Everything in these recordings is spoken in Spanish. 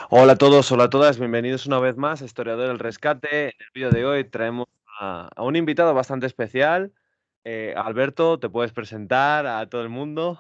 Hola a todos, hola a todas, bienvenidos una vez más a Historiador del Rescate. En el vídeo de hoy traemos a un invitado bastante especial. Alberto, te puedes presentar a todo el mundo.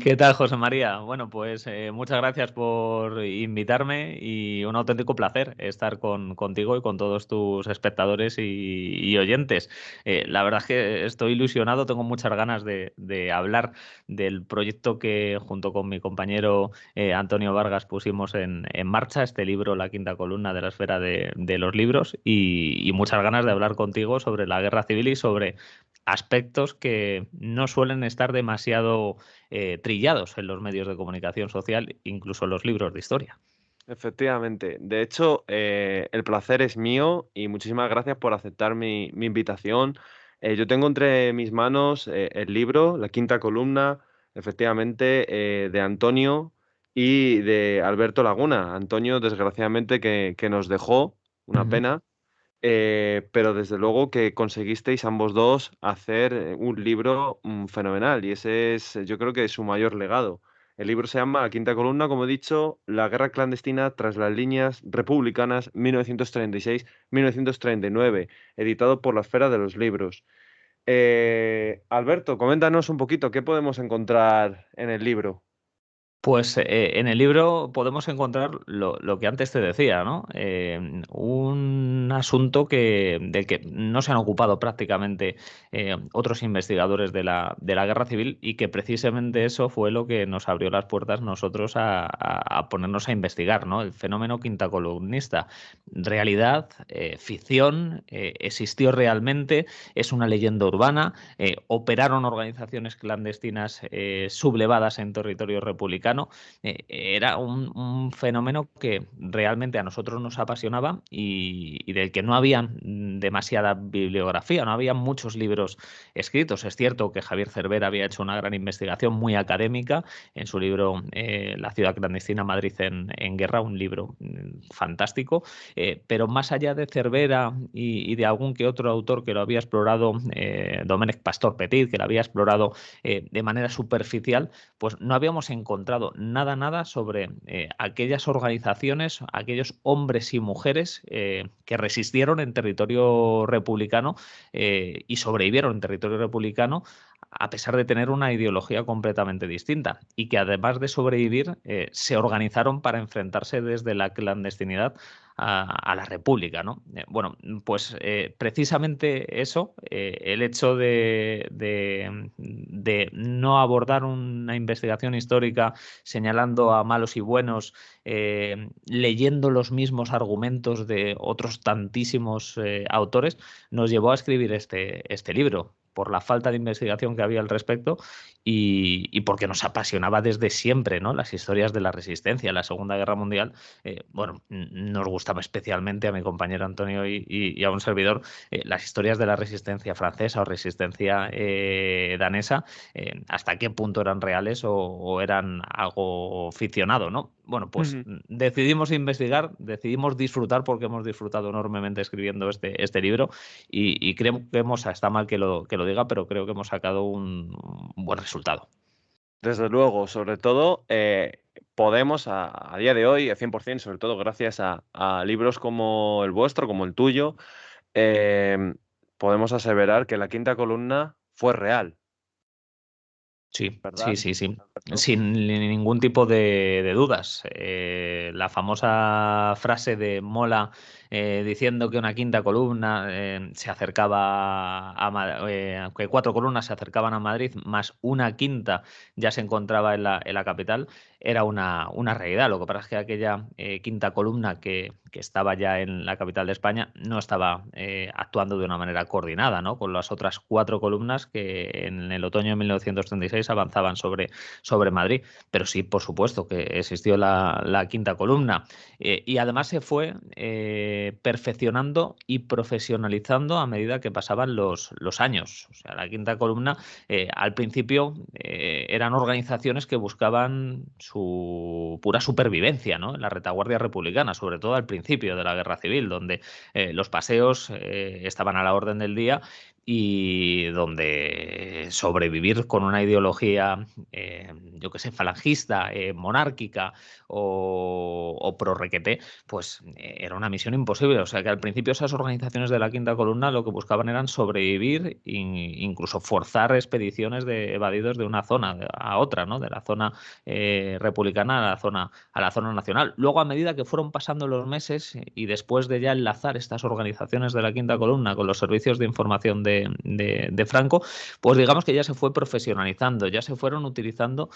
¿Qué tal, José María? Bueno, pues muchas gracias por invitarme y un auténtico placer estar contigo y con todos tus espectadores y oyentes. La verdad es que estoy ilusionado, tengo muchas ganas de hablar del proyecto que junto con mi compañero Antonio Vargas pusimos en marcha, este libro, La quinta columna de la esfera de los libros, y muchas ganas de hablar contigo sobre la guerra civil y sobre aspectos que no suelen estar demasiado trillados en los medios de comunicación social, incluso en los libros de historia. Efectivamente. De hecho, el placer es mío y muchísimas gracias por aceptar mi invitación. Yo tengo entre mis manos el libro, La quinta columna, efectivamente, de Antonio y de Alberto Laguna. Antonio, desgraciadamente, que nos dejó, una Ujú. pena. Pero desde luego que conseguisteis ambos dos hacer un libro fenomenal y ese es, yo creo que es su mayor legado. El libro se llama La quinta columna, como he dicho, La guerra clandestina tras las líneas republicanas 1936-1939, editado por la Esfera de los Libros. Alberto, coméntanos un poquito, ¿qué podemos encontrar en el libro? Pues en el libro podemos encontrar lo que antes te decía, ¿no? Un asunto del que no se han ocupado prácticamente otros investigadores de la guerra civil y que precisamente eso fue lo que nos abrió las puertas nosotros a ponernos a investigar, ¿no? El fenómeno quinta columnista. Realidad, ficción, existió realmente, es una leyenda urbana, operaron organizaciones clandestinas sublevadas en territorio republicano. Era un fenómeno que realmente a nosotros nos apasionaba y del que no había demasiada bibliografía, no había muchos libros escritos. Es cierto que Javier Cervera había hecho una gran investigación muy académica en su libro La ciudad clandestina, Madrid en guerra, un libro fantástico, pero más allá de Cervera y de algún que otro autor que lo había explorado, Domènec Pastor Petit, que lo había explorado de manera superficial, pues no habíamos encontrado nada sobre aquellas organizaciones, aquellos hombres y mujeres que resistieron en territorio republicano y sobrevivieron en territorio republicano a pesar de tener una ideología completamente distinta y que además de sobrevivir se organizaron para enfrentarse desde la clandestinidad a la República, ¿no? Bueno, pues precisamente eso, el hecho de no abordar una investigación histórica señalando a malos y buenos, leyendo los mismos argumentos de otros tantísimos autores, nos llevó a escribir este libro por la falta de investigación que había al respecto y porque nos apasionaba desde siempre, ¿no? Las historias de la resistencia, la Segunda Guerra Mundial. Bueno, nos gustaba especialmente a mi compañero Antonio y a un servidor las historias de la resistencia francesa o resistencia danesa, hasta qué punto eran reales o eran algo ficcionado, ¿no? Bueno, pues decidimos investigar, decidimos disfrutar porque hemos disfrutado enormemente escribiendo este libro y creo que está mal que lo diga, pero creo que hemos sacado un buen resultado. Desde luego, sobre todo, podemos a día de hoy, al 100%, sobre todo gracias a libros como el vuestro, como el tuyo, em, podemos aseverar que la quinta columna fue real, Sí, sí, ¿verdad, sí, sí. Alberto? Sin ningún tipo de dudas. La famosa frase de Mola diciendo que una quinta columna se acercaba que cuatro columnas se acercaban a Madrid, más una quinta ya se encontraba en la capital, era una realidad. Lo que pasa es que aquella quinta columna que estaba ya en la capital de España no estaba actuando de una manera coordinada, ¿no? Con las otras cuatro columnas que en el otoño de 1936 avanzaban sobre Madrid. Pero sí, por supuesto, que existió la quinta columna. Y además se fue perfeccionando y profesionalizando a medida que pasaban los años. O sea, la quinta columna al principio eran organizaciones que buscaban su pura supervivencia, ¿no? En la retaguardia republicana, sobre todo al principio de la Guerra Civil, donde los paseos estaban a la orden del día y donde sobrevivir con una ideología yo qué sé, falangista, monárquica o pro requeté, pues era una misión imposible. O sea que al principio esas organizaciones de la Quinta Columna lo que buscaban eran sobrevivir e incluso forzar expediciones de evadidos de una zona a otra, ¿no? De la zona republicana a la zona nacional. Luego, a medida que fueron pasando los meses y después de ya enlazar estas organizaciones de la Quinta Columna con los servicios de información de Franco, pues digamos que ya se fue profesionalizando, ya se fueron utilizando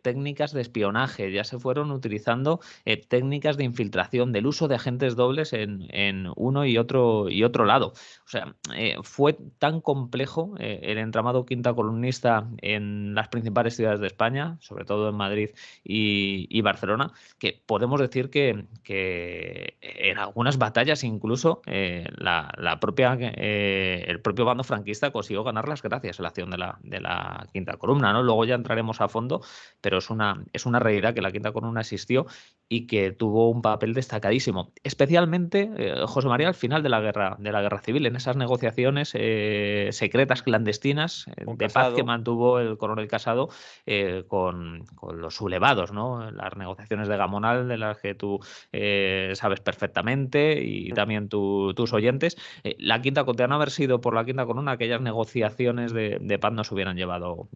técnicas de espionaje, ya se fueron utilizando técnicas de infiltración, del uso de agentes dobles en uno y otro lado. O sea, fue tan complejo el entramado quinta columnista en las principales ciudades de España, sobre todo en Madrid y Barcelona, que podemos decir que en algunas batallas incluso el propio bando franquista consiguió ganarlas gracias a la acción de la Quinta Columna, ¿no? Luego ya entraremos a fondo, pero es una realidad que la Quinta Columna existió y que tuvo un papel destacadísimo, especialmente José María al final de la guerra civil, en esas negociaciones secretas, clandestinas, Con de paz que Casado. mantuvo el coronel Casado con los sublevados, ¿no? Las negociaciones de Gamonal, de las que tú sabes perfectamente y también tus oyentes. La quinta, de no haber sido por la Quinta Columna, aquellas negociaciones de paz no se hubieran llevado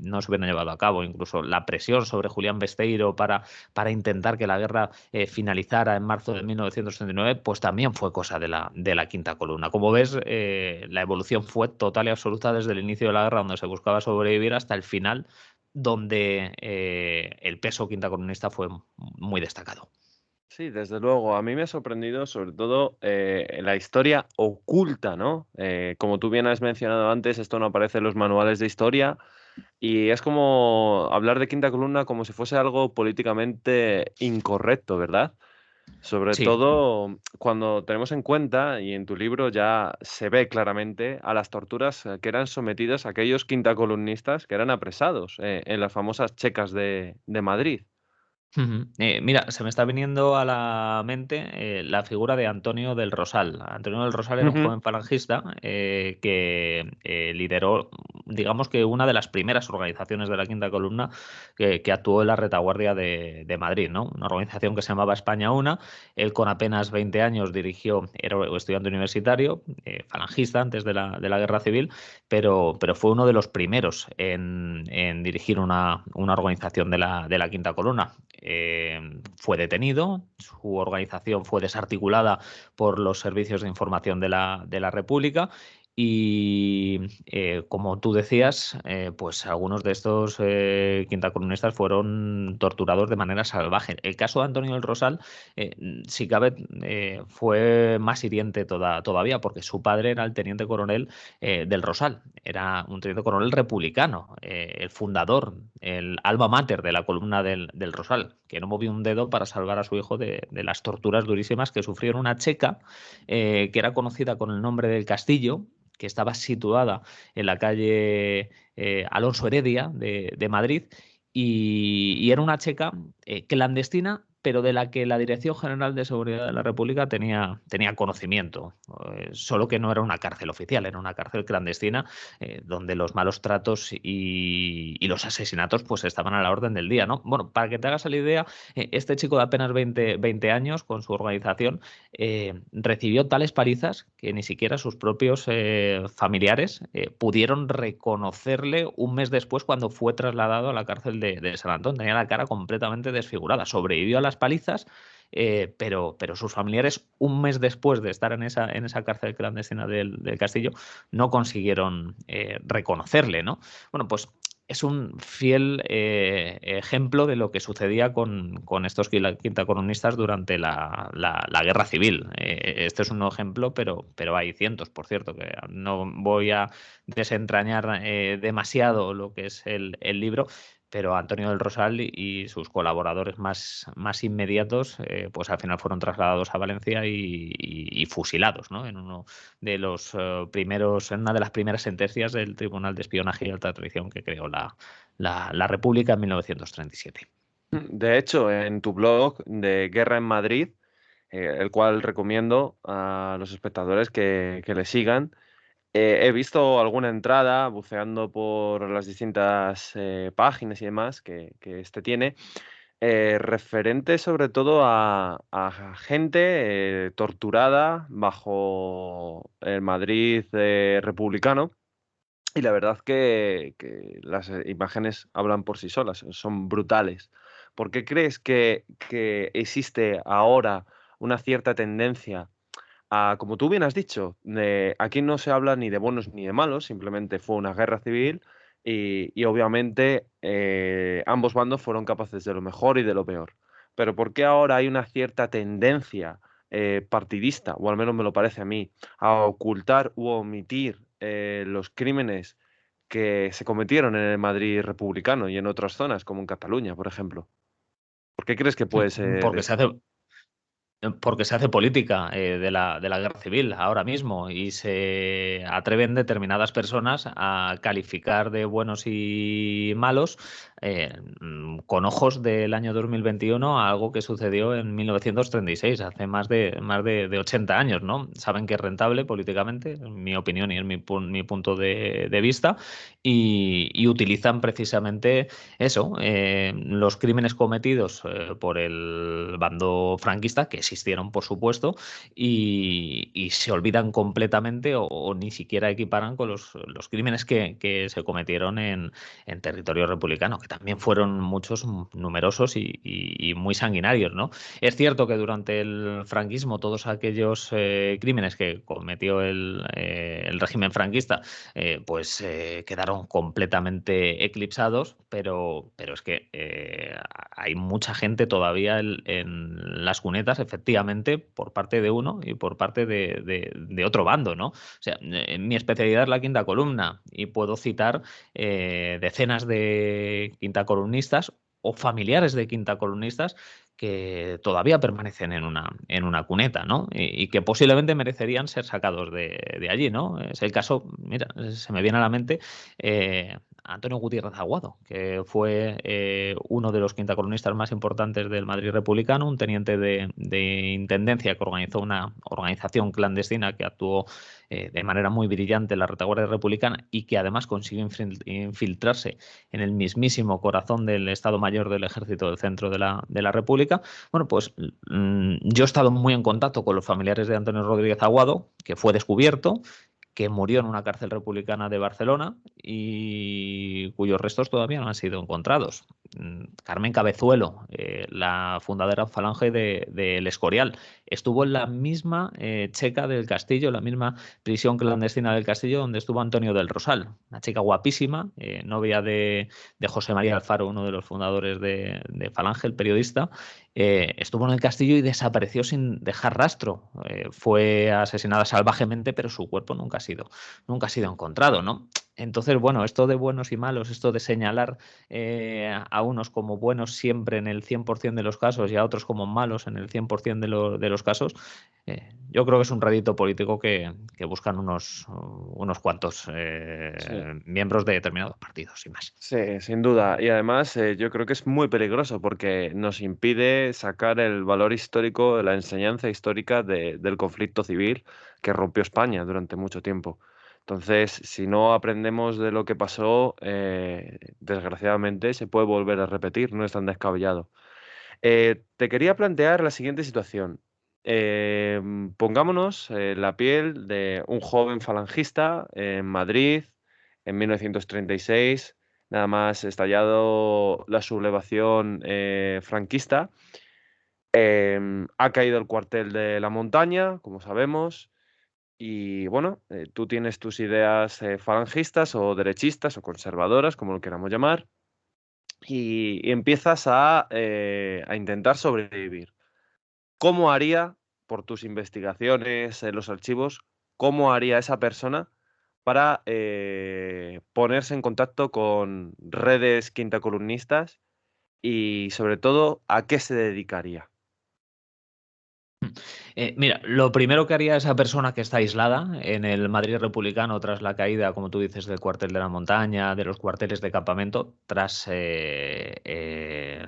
a cabo. Incluso la presión sobre Julián Besteiro para intentar que la guerra finalizara en marzo de 1939, pues también fue cosa de la Quinta Columna. Como ves, la evolución fue total y absoluta desde el inicio de la guerra, donde se buscaba sobrevivir, hasta el final, donde el peso quinta columnista fue muy destacado. Sí, desde luego. A mí me ha sorprendido sobre todo la historia oculta, ¿no? Como tú bien has mencionado antes, esto no aparece en los manuales de historia y es como hablar de quinta columna como si fuese algo políticamente incorrecto, ¿verdad? Sobre Sí. todo cuando tenemos en cuenta, y en tu libro ya se ve claramente, a las torturas que eran sometidos aquellos quintacolumnistas que eran apresados en las famosas checas de Madrid. Ujú. Mira, se me está viniendo a la mente la figura de Antonio del Rosal. Antonio del Rosal era un Ujú. joven falangista que lideró, digamos que una de las primeras organizaciones de la Quinta Columna que actuó en la retaguardia de Madrid, ¿no? Una organización que se llamaba España Una. Él con apenas 20 años dirigió, era estudiante universitario, falangista antes de la Guerra Civil, pero fue uno de los primeros en dirigir una organización de la Quinta Columna. Fue detenido, su organización fue desarticulada por los servicios de información de la República y, como tú decías, pues algunos de estos quintacolumnistas fueron torturados de manera salvaje. El caso de Antonio del Rosal, si cabe, fue más hiriente todavía, porque su padre era el teniente coronel del Rosal, era un teniente coronel republicano, el fundador, el alma mater de la columna del Rosal, que no movió un dedo para salvar a su hijo de las torturas durísimas que sufrieron una checa que era conocida con el nombre del Castillo, que estaba situada en la calle Alonso Heredia de Madrid, y era una checa clandestina, pero de la que la Dirección General de Seguridad de la República tenía conocimiento, solo que no era una cárcel oficial, era una cárcel clandestina donde los malos tratos y los asesinatos pues estaban a la orden del día, ¿no? Bueno, para que te hagas la idea, este chico de apenas 20 años con su organización recibió tales palizas que ni siquiera sus propios familiares pudieron reconocerle un mes después cuando fue trasladado a la cárcel de San Antón. Tenía la cara completamente desfigurada. Sobrevivió a las palizas, pero sus familiares, un mes después de estar en esa cárcel clandestina del Castillo, no consiguieron reconocerle, ¿no? Bueno, pues es un fiel ejemplo de lo que sucedía con estos quintacolumnistas durante la Guerra Civil. Este es un ejemplo, pero hay cientos, por cierto, que no voy a desentrañar demasiado lo que es el libro, pero Antonio del Rosal y sus colaboradores más inmediatos, pues al final fueron trasladados a Valencia y fusilados, ¿no? En uno de los primeros, en una de las primeras sentencias del Tribunal de Espionaje y Alta Traición que creó la República en 1937. De hecho, en tu blog de Guerra en Madrid, el cual recomiendo a los espectadores que le sigan, He visto alguna entrada buceando por las distintas páginas y demás que este tiene, referente sobre todo a gente torturada bajo el Madrid republicano. Y la verdad que las imágenes hablan por sí solas, son brutales. ¿Por qué crees que existe ahora una cierta tendencia a, como tú bien has dicho, aquí no se habla ni de buenos ni de malos, simplemente fue una guerra civil y obviamente ambos bandos fueron capaces de lo mejor y de lo peor? Pero ¿por qué ahora hay una cierta tendencia partidista, o al menos me lo parece a mí, a ocultar u omitir los crímenes que se cometieron en el Madrid republicano y en otras zonas, como en Cataluña, por ejemplo? ¿Por qué crees que puede ser Porque se eso? hace, porque se hace política de la guerra civil ahora mismo y se atreven determinadas personas a calificar de buenos y malos con ojos del año 2021 a algo que sucedió en 1936, hace más de 80 años, ¿no? Saben que es rentable políticamente, en mi opinión y en mi punto de vista, y utilizan precisamente eso, los crímenes cometidos por el bando franquista, que existieron, por supuesto, y se olvidan completamente o ni siquiera equiparan con los crímenes que se cometieron en territorio republicano, que también fueron muchos, numerosos y muy sanguinarios, ¿no? Es cierto que durante el franquismo todos aquellos crímenes que cometió el régimen franquista pues quedaron completamente eclipsados, pero es que hay mucha gente todavía en las cunetas, efectivamente, por parte de uno y por parte de otro bando, ¿no? O sea, mi especialidad es la quinta columna y puedo citar decenas de quinta columnistas o familiares de quinta columnistas que todavía permanecen en una cuneta, ¿no? Y que posiblemente merecerían ser sacados de allí, ¿no? Es el caso, mira, se me viene a la mente Antonio Gutiérrez Aguado, que fue uno de los quintacolumnistas más importantes del Madrid republicano, un teniente de intendencia que organizó una organización clandestina que actuó de manera muy brillante en la retaguardia republicana y que además consiguió infiltrarse en el mismísimo corazón del Estado Mayor del Ejército del Centro de la República. Bueno, pues yo he estado muy en contacto con los familiares de Antonio Rodríguez Aguado, que fue descubierto, que murió en una cárcel republicana de Barcelona y cuyos restos todavía no han sido encontrados. Carmen Cabezuelo, la fundadora Falange del Escorial, estuvo en la misma checa del Castillo, la misma prisión clandestina del Castillo donde estuvo Antonio del Rosal, una chica guapísima, novia de José María Alfaro, uno de los fundadores de Falange, el periodista. Estuvo en el castillo y desapareció sin dejar rastro. Fue asesinada salvajemente, pero su cuerpo nunca ha sido encontrado, ¿no? Entonces, bueno, esto de buenos y malos, esto de señalar a unos como buenos siempre en el 100% de los casos y a otros como malos en el 100% de los casos, yo creo que es un rédito político que buscan unos cuantos Sí. miembros de determinados partidos y más. Sí, sin duda. Y además yo creo que es muy peligroso porque nos impide sacar el valor histórico, la enseñanza histórica del conflicto civil que rompió España durante mucho tiempo. Entonces, si no aprendemos de lo que pasó, desgraciadamente se puede volver a repetir, no es tan descabellado. Te quería plantear la siguiente situación. Pongámonos en la piel de un joven falangista en Madrid en 1936, nada más estallado la sublevación franquista. Ha caído el cuartel de la montaña, como sabemos, y bueno, tú tienes tus ideas falangistas o derechistas o conservadoras, como lo queramos llamar, y empiezas a intentar sobrevivir. ¿Cómo haría, por tus investigaciones en los archivos, cómo haría esa persona para ponerse en contacto con redes quintacolumnistas y, sobre todo, a qué se dedicaría? Mira, lo primero que haría esa persona que está aislada en el Madrid republicano tras la caída, como tú dices, del cuartel de la montaña, de los cuarteles de campamento, tras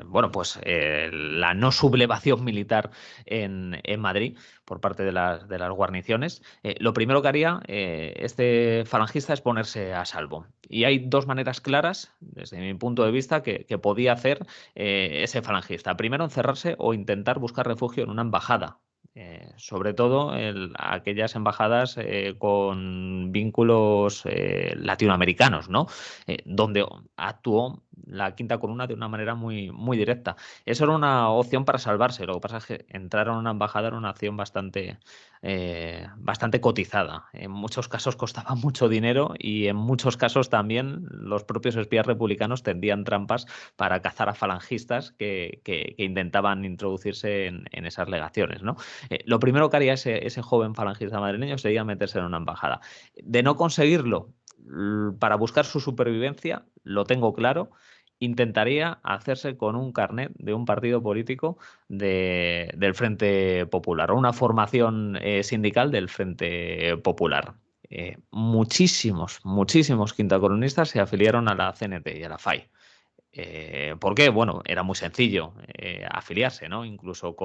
bueno, pues la no sublevación militar en Madrid por parte de las guarniciones, lo primero que haría este falangista es ponerse a salvo. Y hay dos maneras claras, desde mi punto de vista, que podía hacer ese falangista. Primero, encerrarse o intentar buscar refugio en una embajada, sobre todo aquellas embajadas con vínculos latinoamericanos, ¿no? Donde actuó la Quinta Columna de una manera muy, muy directa. Eso era una opción para salvarse. Lo que pasa es que entrar a una embajada era una acción bastante cotizada. En muchos casos costaba mucho dinero y en muchos casos también los propios espías republicanos tendían trampas para cazar a falangistas que intentaban introducirse en esas legaciones, ¿no? Lo primero que haría ese joven falangista madrileño sería meterse en una embajada. De no conseguirlo, para buscar su supervivencia, lo tengo claro, intentaría hacerse con un carnet de un partido político del Frente Popular o una formación sindical del Frente Popular. Muchísimos quintacolumnistas se afiliaron a la CNT y a la FAI. ¿Por qué? Bueno, era muy sencillo afiliarse, ¿no? Incluso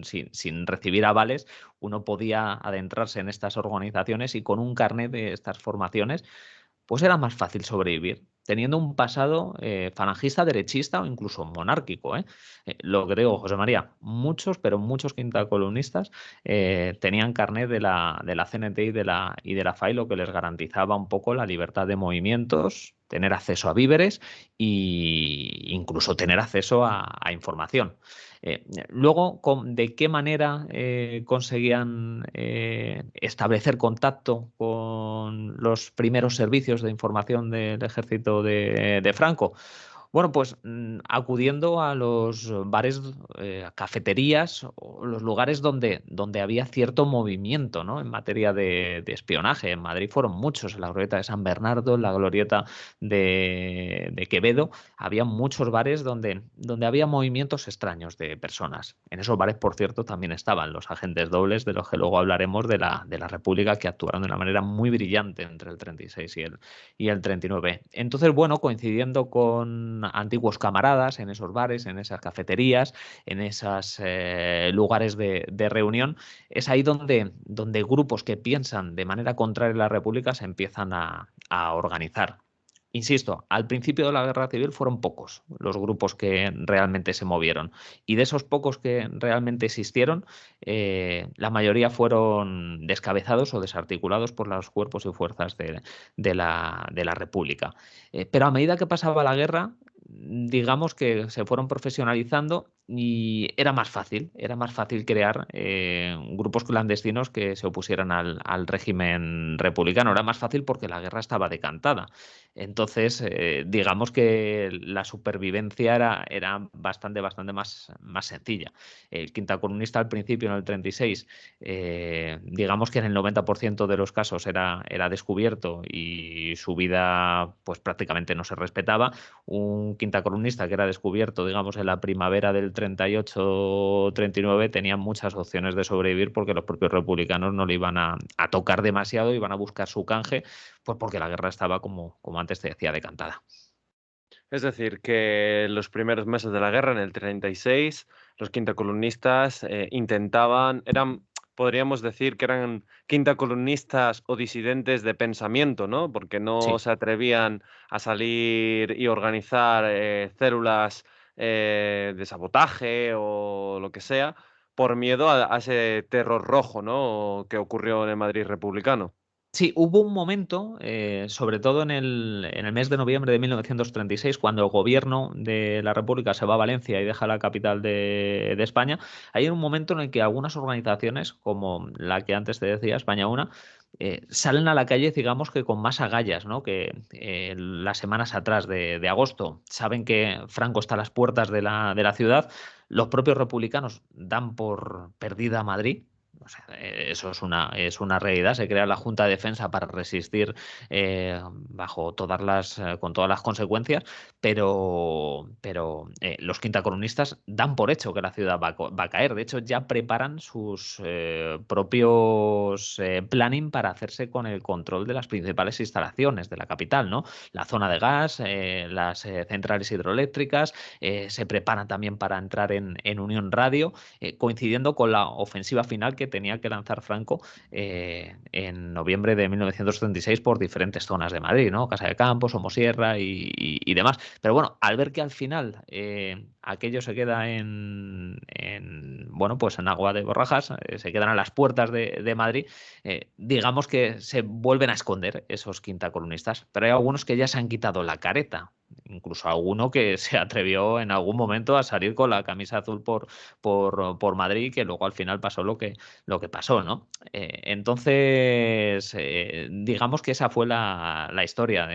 sin recibir avales, uno podía adentrarse en estas organizaciones y con un carnet de estas formaciones pues era más fácil sobrevivir, teniendo un pasado falangista, derechista o incluso monárquico. Lo que te digo, José María, muchos, pero muchos quintacolumnistas tenían carnet de la CNT y de la FAI, lo que les garantizaba un poco la libertad de movimientos, tener acceso a víveres e incluso tener acceso a información. Luego, ¿de qué manera conseguían establecer contacto con los primeros servicios de información del ejército de Franco? Bueno, pues acudiendo a los bares, cafeterías o los lugares donde había cierto movimiento, ¿no? En materia de espionaje. En Madrid fueron muchos, en la glorieta de San Bernardo, en la glorieta de Quevedo, había muchos bares donde había movimientos extraños de personas. En esos bares, por cierto, también estaban los agentes dobles, de los que luego hablaremos de la República, que actuaron de una manera muy brillante entre el 36 y el 39. Entonces, bueno, coincidiendo con antiguos camaradas en esos bares, en esas cafeterías, en esos lugares de reunión, es ahí donde grupos que piensan de manera contraria a la República se empiezan a organizar. Insisto, al principio de la guerra civil fueron pocos los grupos que realmente se movieron. Y de esos pocos que realmente existieron, la mayoría fueron descabezados o desarticulados por los cuerpos y fuerzas de la República. Pero a medida que pasaba la guerra, digamos que se fueron profesionalizando y era más fácil crear grupos clandestinos que se opusieran al régimen republicano. Era más fácil porque la guerra estaba decantada. Entonces, digamos que la supervivencia era bastante más sencilla. El quinta columnista al principio, en el 36, digamos que en el 90% de los casos era descubierto y su vida pues prácticamente no se respetaba. Un quinta columnista que era descubierto, digamos, en la primavera del 38-39 tenía muchas opciones de sobrevivir porque los propios republicanos no le iban a tocar demasiado, iban a buscar su canje, pues porque la guerra estaba, como antes te decía, decantada. Es decir, que en los primeros meses de la guerra, en el 36, los quintacolumnistas podríamos decir que eran quintacolumnistas o disidentes de pensamiento, ¿no? Porque no Sí. se atrevían a salir y organizar células de sabotaje o lo que sea, por miedo a ese terror rojo, ¿no? Que ocurrió en el Madrid republicano. Sí, hubo un momento, sobre todo en el mes de noviembre de 1936, cuando el gobierno de la República se va a Valencia y deja la capital de España. Hay un momento en el que algunas organizaciones, como la que antes te decía, España Una, salen a la calle, digamos que con más agallas, ¿no? Que las semanas atrás de agosto. Saben que Franco está a las puertas de la ciudad. Los propios republicanos dan por perdida Madrid. O sea, eso es una realidad. Se crea la Junta de Defensa para resistir bajo con todas las consecuencias, pero los quintacolumnistas dan por hecho que la ciudad va a caer. De hecho, ya preparan sus propios planning para hacerse con el control de las principales instalaciones de la capital, ¿no? La zona de gas, las centrales hidroeléctricas, se preparan también para entrar en Unión Radio, coincidiendo con la ofensiva final que tenía que lanzar Franco en noviembre de 1936 por diferentes zonas de Madrid, ¿no? Casa de Campo, Somosierra y demás. Pero bueno, al ver que al final aquello se queda bueno, pues en agua de borrajas, se quedan a las puertas de Madrid, digamos que se vuelven a esconder esos quintacolumnistas, pero hay algunos que ya se han quitado la careta. Incluso alguno que se atrevió en algún momento a salir con la camisa azul por Madrid, que luego al final pasó lo que pasó, ¿no? Entonces, digamos que esa fue la historia.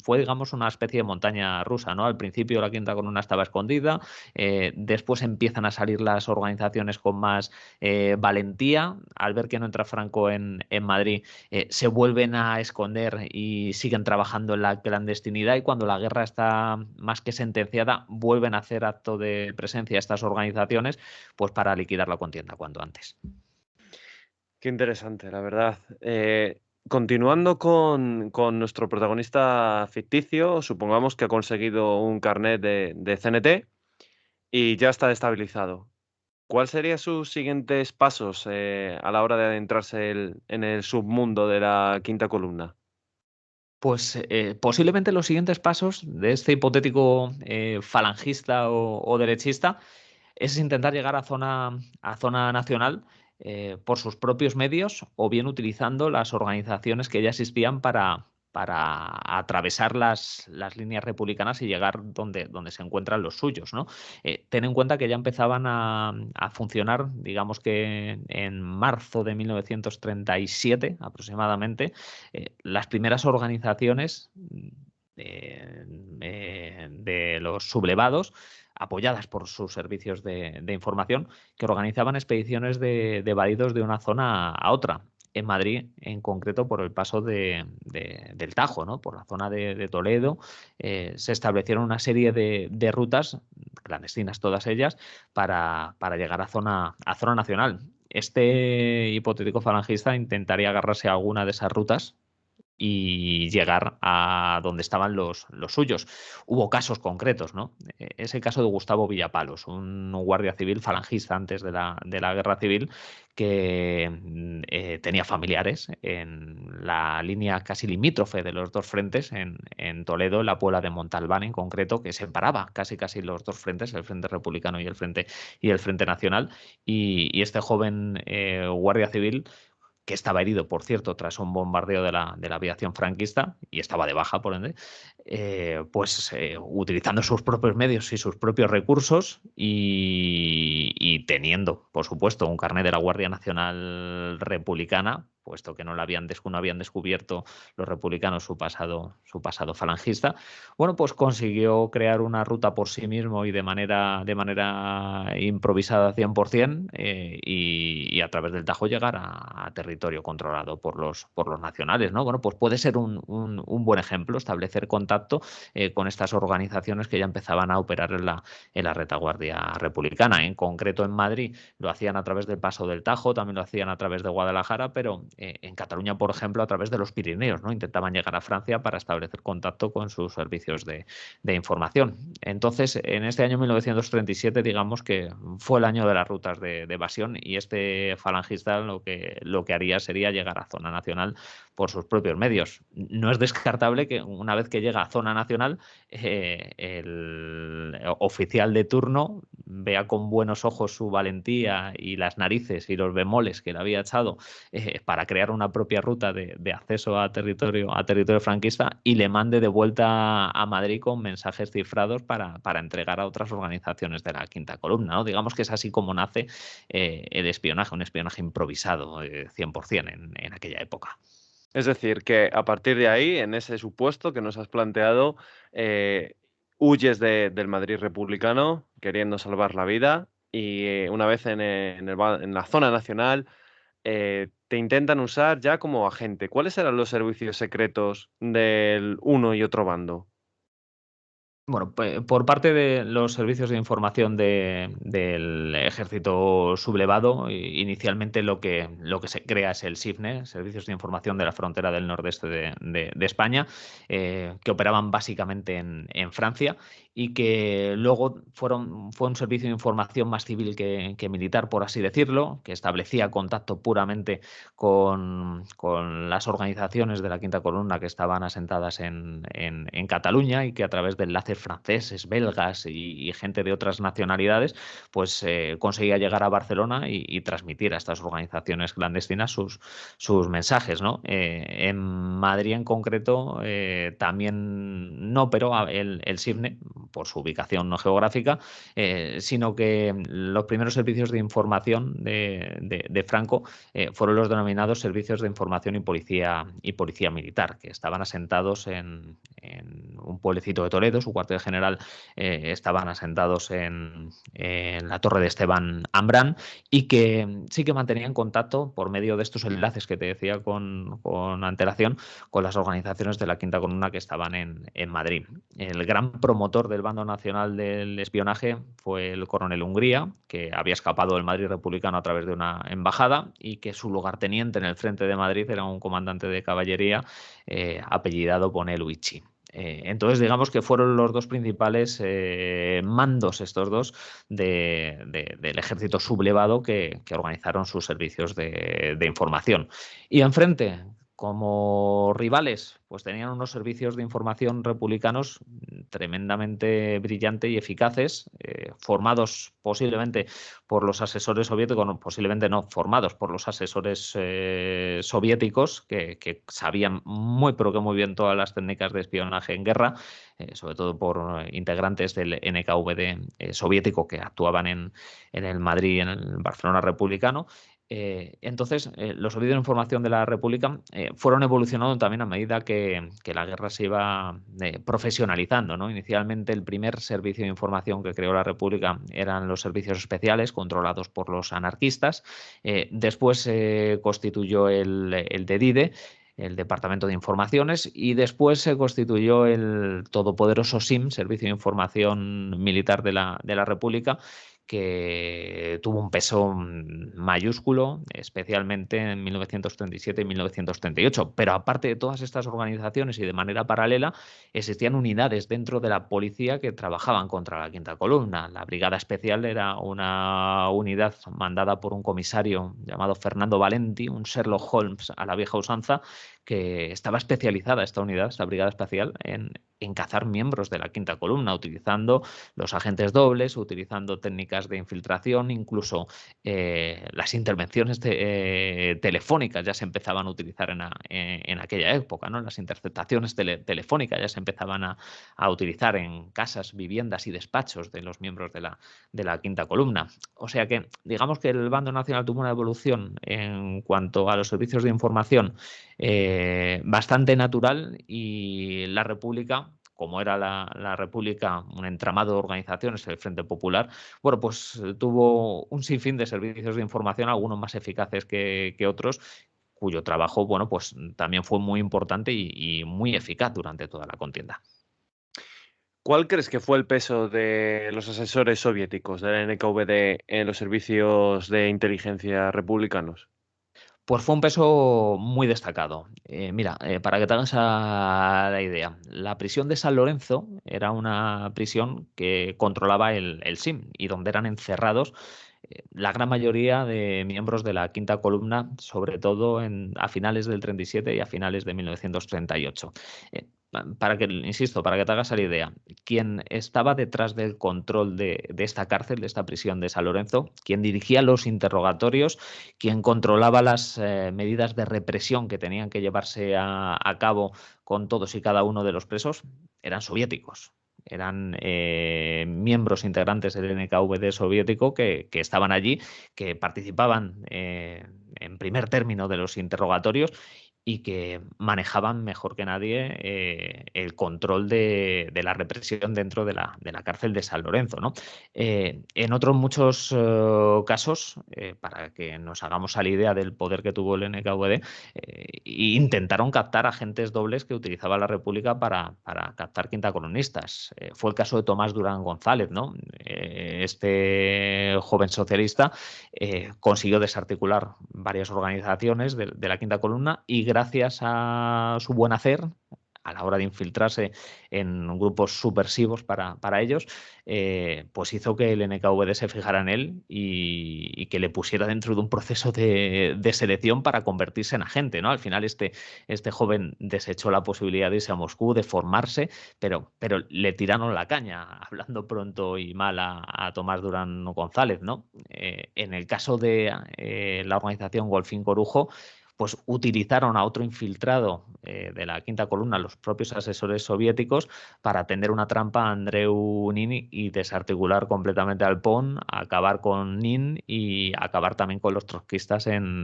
Fue, digamos, una especie de montaña rusa, ¿no? Al principio la Quinta Columna estaba escondida, después empiezan a salir las organizaciones con más valentía. Al ver que no entra Franco en Madrid, se vuelven a esconder y siguen trabajando en la clandestinidad, y cuando la guerra está más que sentenciada, vuelven a hacer acto de presencia estas organizaciones, pues para liquidar la contienda cuanto antes. Qué interesante, la verdad. Continuando con nuestro protagonista ficticio, supongamos que ha conseguido un carnet de CNT y ya está estabilizado. ¿Cuáles serían sus siguientes pasos a la hora de adentrarse en el submundo de la Quinta Columna? Pues posiblemente los siguientes pasos de este hipotético falangista o derechista es intentar llegar a zona nacional por sus propios medios, o bien utilizando las organizaciones que ya existían para atravesar las líneas republicanas y llegar donde se encuentran los suyos, ¿no? Ten en cuenta que ya empezaban a funcionar, digamos que en marzo de 1937 aproximadamente, las primeras organizaciones de los sublevados, apoyadas por sus servicios de información, que organizaban expediciones de evadidos de una zona a otra. En Madrid, en concreto, por el paso del Tajo, ¿no? Por la zona de Toledo, se establecieron una serie de rutas, clandestinas todas ellas, para llegar a zona nacional. Este hipotético falangista intentaría agarrarse a alguna de esas rutas y llegar a donde estaban los suyos. Hubo casos concretos, ¿no? Es el caso de Gustavo Villapalos, un guardia civil falangista antes de la guerra civil, que tenía familiares en la línea casi limítrofe de los dos frentes, en Toledo, en la Puebla de Montalbán en concreto, que separaba casi los dos frentes, el Frente Republicano y el Frente Nacional. Y este joven guardia civil, que estaba herido, por cierto, tras un bombardeo de la aviación franquista y estaba de baja, por ende, pues utilizando sus propios medios y sus propios recursos, y teniendo, por supuesto, un carnet de la Guardia Nacional Republicana, puesto que no habían descubierto los republicanos su pasado falangista. Bueno, pues consiguió crear una ruta por sí mismo y de manera improvisada 100%, y a través del Tajo llegar a territorio controlado por los nacionales, ¿no? Bueno, pues puede ser un buen ejemplo establecer contacto con estas organizaciones que ya empezaban a operar en la retaguardia republicana. En concreto, en Madrid lo hacían a través del Paso del Tajo, también lo hacían a través de Guadalajara, pero en Cataluña, por ejemplo, a través de los Pirineos, ¿no? Intentaban llegar a Francia para establecer contacto con sus servicios de información. Entonces, en este año 1937, digamos que fue el año de las rutas de evasión, y este falangista lo que haría sería llegar a zona nacional por sus propios medios. No es descartable que una vez que llega a zona nacional, el oficial de turno vea con buenos ojos su valentía y las narices y los bemoles que le había echado para crear una propia ruta de acceso a territorio franquista, y le mande de vuelta a Madrid con mensajes cifrados para entregar a otras organizaciones de la Quinta Columna, ¿no? Digamos que es así como nace el espionaje, un espionaje improvisado 100% en aquella época. Es decir, que a partir de ahí, en ese supuesto que nos has planteado, eh, huyes del Madrid republicano queriendo salvar la vida y una vez en la zona nacional te intentan usar ya como agente. ¿Cuáles eran los servicios secretos del uno y otro bando? Bueno, por parte de los servicios de información del ejército sublevado, inicialmente lo que se crea es el SIFNE, Servicios de Información de la Frontera del Nordeste de España, que operaban básicamente en Francia y que luego fue un servicio de información más civil que militar, por así decirlo, que establecía contacto puramente con las organizaciones de la Quinta Columna que estaban asentadas en Cataluña y que a través de enlaces franceses, belgas y gente de otras nacionalidades, pues conseguía llegar a Barcelona y transmitir a estas organizaciones clandestinas sus mensajes, ¿no? En Madrid en concreto también no, pero el SIFNE, por su ubicación no geográfica, sino que los primeros servicios de información de Franco fueron los denominados servicios de información y policía militar, que estaban asentados en un pueblecito de Toledo, su cuartel general estaban asentados en la Torre de Esteban Ambrán y que sí que mantenían contacto por medio de estos enlaces que te decía con antelación con las organizaciones de la Quinta Columna que estaban en Madrid. El gran promotor del bando nacional del espionaje fue el coronel Hungría, que había escapado del Madrid republicano a través de una embajada y que su lugarteniente en el frente de Madrid era un comandante de caballería apellidado Boneluigi. Entonces, digamos que fueron los dos principales mandos, estos dos, del ejército sublevado que organizaron sus servicios de información. Y enfrente, como rivales, pues tenían unos servicios de información republicanos tremendamente brillantes y eficaces, formados posiblemente por los asesores soviéticos, no, posiblemente no, formados por los asesores soviéticos que sabían muy, pero que muy bien todas las técnicas de espionaje en guerra, sobre todo por integrantes del NKVD soviético que actuaban en el Madrid y en el Barcelona republicano. Entonces, los servicios de información de la República fueron evolucionando también a medida que la guerra se iba profesionalizando, ¿no? Inicialmente, el primer servicio de información que creó la República eran los servicios especiales controlados por los anarquistas. Después se constituyó el DEDIDE, el Departamento de Informaciones, y después se constituyó el todopoderoso SIM, Servicio de Información Militar de la República, que tuvo un peso mayúsculo, especialmente en 1937 y 1938. Pero aparte de todas estas organizaciones y de manera paralela, existían unidades dentro de la policía que trabajaban contra la Quinta Columna. La Brigada Especial era una unidad mandada por un comisario llamado Fernando Valenti, un Sherlock Holmes a la vieja usanza, que estaba especializada esta unidad, esta Brigada Especial, en cazar miembros de la Quinta Columna, utilizando los agentes dobles, utilizando técnicas de infiltración, incluso las intervenciones telefónicas ya se empezaban a utilizar en aquella época, ¿no? Las interceptaciones telefónicas ya se empezaban a utilizar en casas, viviendas y despachos de los miembros de la Quinta Columna. O sea que, digamos que el bando nacional tuvo una evolución en cuanto a los servicios de información bastante natural, y la República, como era la República, un entramado de organizaciones, el Frente Popular, bueno, pues tuvo un sinfín de servicios de información, algunos más eficaces que otros, cuyo trabajo, bueno, pues también fue muy importante y muy eficaz durante toda la contienda. ¿Cuál crees que fue el peso de los asesores soviéticos de la NKVD en los servicios de inteligencia republicanos? Pues fue un peso muy destacado. Mira, para que te hagas la idea, la prisión de San Lorenzo era una prisión que controlaba el SIM y donde eran encerrados la gran mayoría de miembros de la Quinta Columna, sobre todo a finales del 37 y a finales de 1938. Insisto, para que te hagas la idea, quien estaba detrás del control de esta cárcel, de esta prisión de San Lorenzo, quien dirigía los interrogatorios, quien controlaba las medidas de represión que tenían que llevarse a cabo con todos y cada uno de los presos, eran soviéticos. Eran miembros integrantes del NKVD soviético que estaban allí, que participaban en primer término de los interrogatorios y que manejaban mejor que nadie el control de la represión dentro de la cárcel de San Lorenzo, ¿no? En otros muchos casos, para que nos hagamos a la idea del poder que tuvo el NKVD, intentaron captar agentes dobles que utilizaba la República para captar quintacolumnistas. Fue el caso de Tomás Durán González, ¿no? Este joven socialista consiguió desarticular varias organizaciones de la quinta columna y gracias a su buen hacer, a la hora de infiltrarse en grupos subversivos para ellos, pues hizo que el NKVD se fijara en él y que le pusiera dentro de un proceso de selección para convertirse en agente, ¿no? Al final este joven desechó la posibilidad de irse a Moscú, de formarse, pero le tiraron la caña, hablando pronto y mal a Tomás Durán González, ¿no? En el caso de la organización Golfín Corujo, pues utilizaron a otro infiltrado de la quinta columna, los propios asesores soviéticos, para tender una trampa a Andreu Nin y desarticular completamente al PON, acabar con Nin y acabar también con los trotskistas en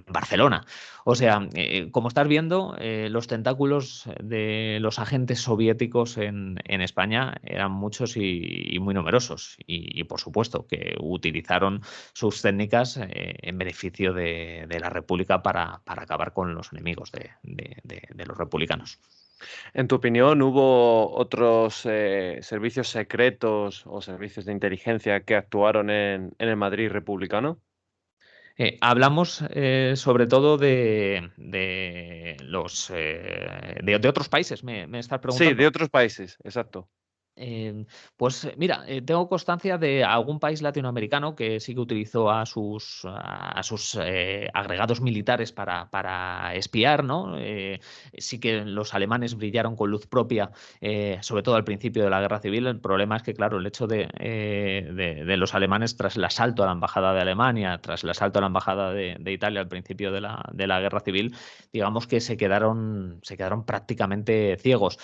Barcelona. O sea, como estás viendo, los tentáculos de los agentes soviéticos en España eran muchos y muy numerosos. Y, por supuesto que utilizaron sus técnicas en beneficio de la República para acabar con los enemigos de los republicanos. En tu opinión, ¿hubo otros servicios secretos o servicios de inteligencia que actuaron en el Madrid republicano? Hablamos sobre todo de otros países, me estás Sí, de preguntando. otros países, exacto. Pues mira, tengo constancia de algún país latinoamericano que sí que utilizó a sus agregados militares para espiar, ¿no? Sí que los alemanes brillaron con luz propia, sobre todo al principio de la Guerra Civil. El problema es que, claro, el hecho de los alemanes tras el asalto a la Embajada de Alemania, tras el asalto a la Embajada de Italia al principio de la Guerra Civil, digamos que se quedaron prácticamente ciegos.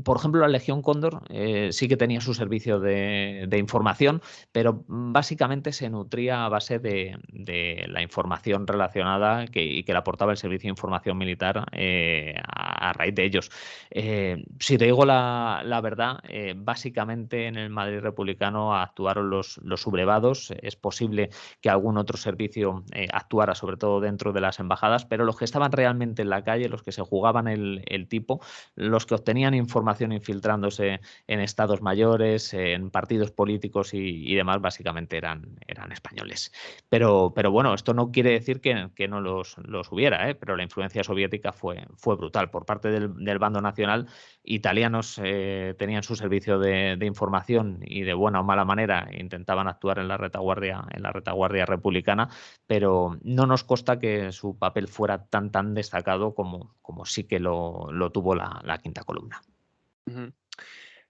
Por ejemplo, la Legión Cóndor sí que tenía su servicio de información, pero básicamente se nutría a base de la información relacionada y que le aportaba el Servicio de Información Militar a raíz de ellos. Si te digo la verdad, básicamente en el Madrid republicano actuaron los sublevados. Es posible que algún otro servicio actuara, sobre todo dentro de las embajadas, pero los que estaban realmente en la calle, los que se jugaban el tipo, los que obtenían información infiltrándose en estados mayores, en partidos políticos y demás, básicamente eran españoles. Pero bueno, esto no quiere decir que no los hubiera, pero la influencia soviética fue brutal. Por parte del bando nacional, italianos tenían su servicio de información y de buena o mala manera intentaban actuar en la retaguardia republicana, pero no nos consta que su papel fuera tan destacado como sí que lo tuvo la quinta columna. Ujú.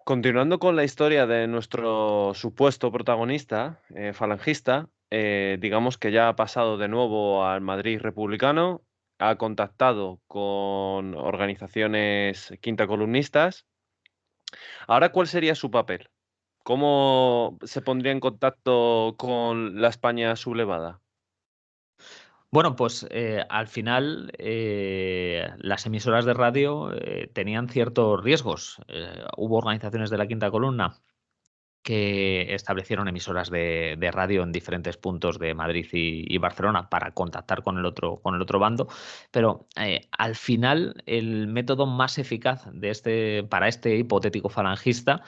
Continuando con la historia de nuestro supuesto protagonista, falangista, digamos que ya ha pasado de nuevo al Madrid republicano, ha contactado con organizaciones quinta columnistas. Ahora, ¿cuál sería su papel? ¿Cómo se pondría en contacto con la España sublevada? Bueno, pues al final las emisoras de radio tenían ciertos riesgos. Hubo organizaciones de la quinta columna que establecieron emisoras de radio en diferentes puntos de Madrid y Barcelona para contactar con el otro bando, pero al final el método más eficaz para este hipotético falangista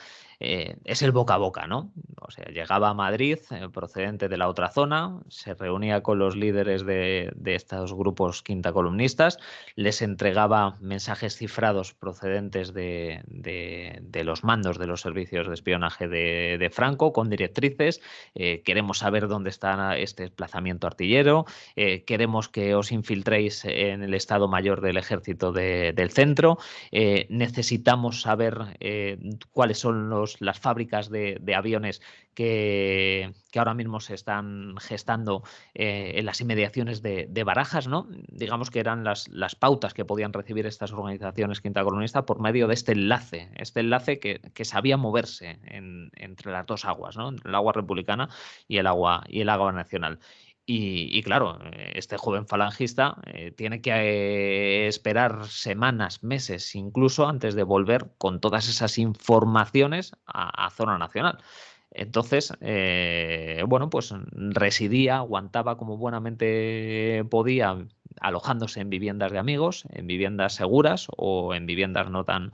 es el boca a boca, ¿no? O sea, llegaba a Madrid procedente de la otra zona, se reunía con los líderes de estos grupos quinta columnistas, les entregaba mensajes cifrados procedentes de los mandos de los servicios de espionaje de Franco con directrices. Queremos saber dónde está este desplazamiento artillero, queremos que os infiltréis en el Estado Mayor del Ejército del Centro, necesitamos saber cuáles son las fábricas de aviones que ahora mismo se están gestando en las inmediaciones de Barajas, ¿no? Digamos que eran las pautas que podían recibir estas organizaciones quintacolumnistas por medio de este enlace que sabía moverse entre las dos aguas, ¿no? Entre el agua republicana y el agua nacional. Y claro, este joven falangista tiene que esperar semanas, meses incluso antes de volver con todas esas informaciones a zona nacional. Entonces, bueno, pues residía, aguantaba como buenamente podía, alojándose en viviendas de amigos, en viviendas seguras o en viviendas no tan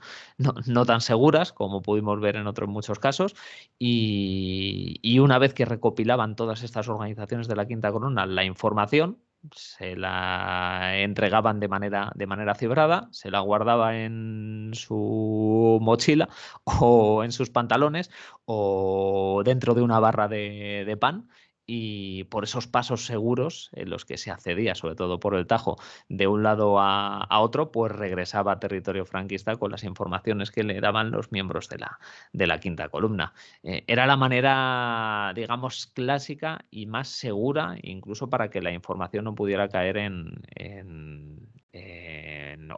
seguras, como pudimos ver en otros muchos casos. Y una vez que recopilaban todas estas organizaciones de la Quinta Columna la información, se la entregaban de manera cibrada, se la guardaba en su mochila o en sus pantalones o dentro de una barra de pan. Y por esos pasos seguros en los que se accedía, sobre todo por el Tajo, de un lado a otro, pues regresaba a territorio franquista con las informaciones que le daban los miembros de la Quinta Columna. Era la manera, digamos, clásica y más segura, incluso para que la información no pudiera caer en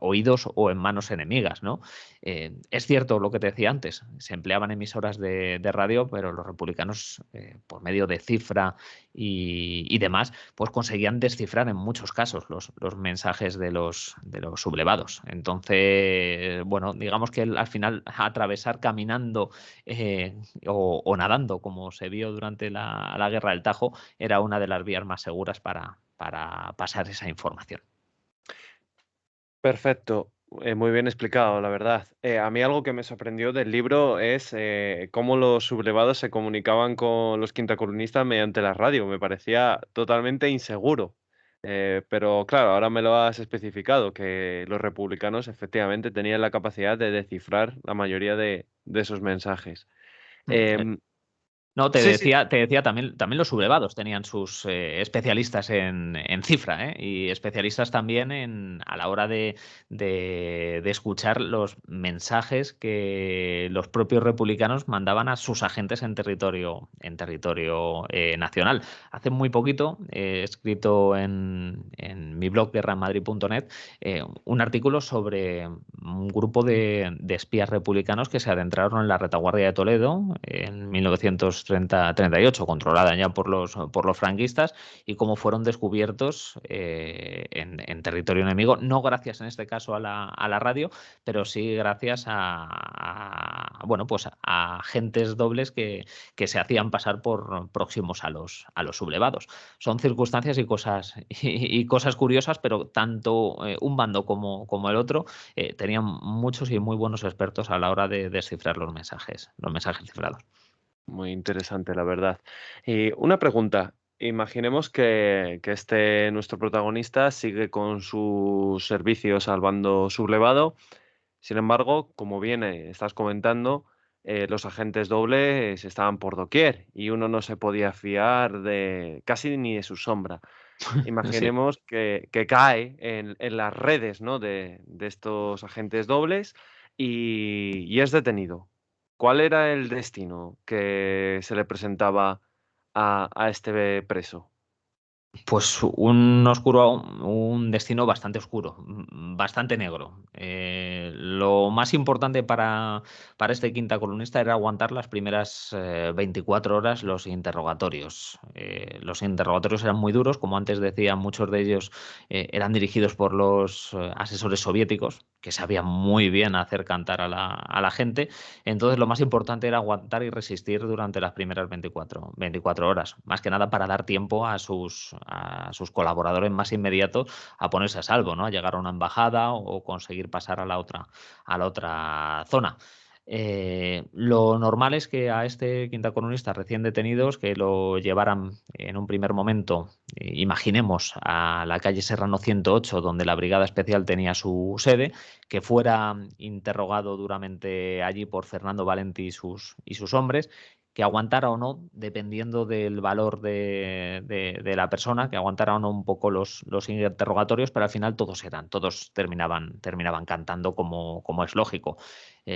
oídos o en manos enemigas, ¿no? Es cierto lo que te decía antes, se empleaban emisoras de radio, pero los republicanos, por medio de cifra y demás, pues conseguían descifrar en muchos casos los mensajes de los sublevados. Entonces, bueno, digamos que al final atravesar caminando o nadando, como se vio durante la Guerra del Tajo, era una de las vías más seguras para pasar esa información. Perfecto, muy bien explicado, la verdad. A mí algo que me sorprendió del libro es cómo los sublevados se comunicaban con los quintacolumnistas mediante la radio. Me parecía totalmente inseguro. Pero claro, ahora me lo has especificado, que los republicanos efectivamente tenían la capacidad de descifrar la mayoría de esos mensajes. Em, No, sí, sí. te decía también los sublevados tenían sus especialistas en cifra, y especialistas también a la hora de escuchar los mensajes que los propios republicanos mandaban a sus agentes en territorio nacional. Hace muy poquito he escrito en mi blog guerraenmadrid.net un artículo sobre un grupo de espías republicanos que se adentraron en la retaguardia de Toledo en 1938, controlada ya por los franquistas, y cómo fueron descubiertos en territorio enemigo, no gracias en este caso a la radio, pero sí gracias bueno, pues a agentes dobles que se hacían pasar por próximos a los sublevados. Son circunstancias y cosas curiosas, pero tanto un bando como el otro tenían muchos y muy buenos expertos a la hora de descifrar los mensajes cifrados. Muy interesante, la verdad. Y una pregunta. Imaginemos que este nuestro protagonista sigue con sus servicios al bando sublevado. Sin embargo, como bien estás comentando, los agentes dobles estaban por doquier y uno no se podía fiar de casi ni de su sombra. Sí. Imaginemos que cae en las redes, ¿no? de estos agentes dobles y es detenido. ¿Cuál era el destino que se le presentaba a este preso? Pues un destino bastante oscuro, bastante negro. Lo más importante para este quinta columnista era aguantar las primeras 24 horas los interrogatorios. Los interrogatorios eran muy duros, como antes decía, muchos de ellos eran dirigidos por los asesores soviéticos, que sabían muy bien hacer cantar a la gente. Entonces, lo más importante era aguantar y resistir durante las primeras 24 horas, más que nada para dar tiempo a sus colaboradores más inmediatos a ponerse a salvo, ¿no? A llegar a una embajada o conseguir pasar a la otra zona. Lo normal es que a este quinta columnista recién detenidos que lo llevaran en un primer momento, imaginemos, a la calle Serrano 108, donde la Brigada Especial tenía su sede, que fuera interrogado duramente allí por Fernando Valenti y sus hombres, que aguantara o no, dependiendo del valor de la persona, que aguantara o no un poco los interrogatorios, pero al final todos terminaban cantando como es lógico.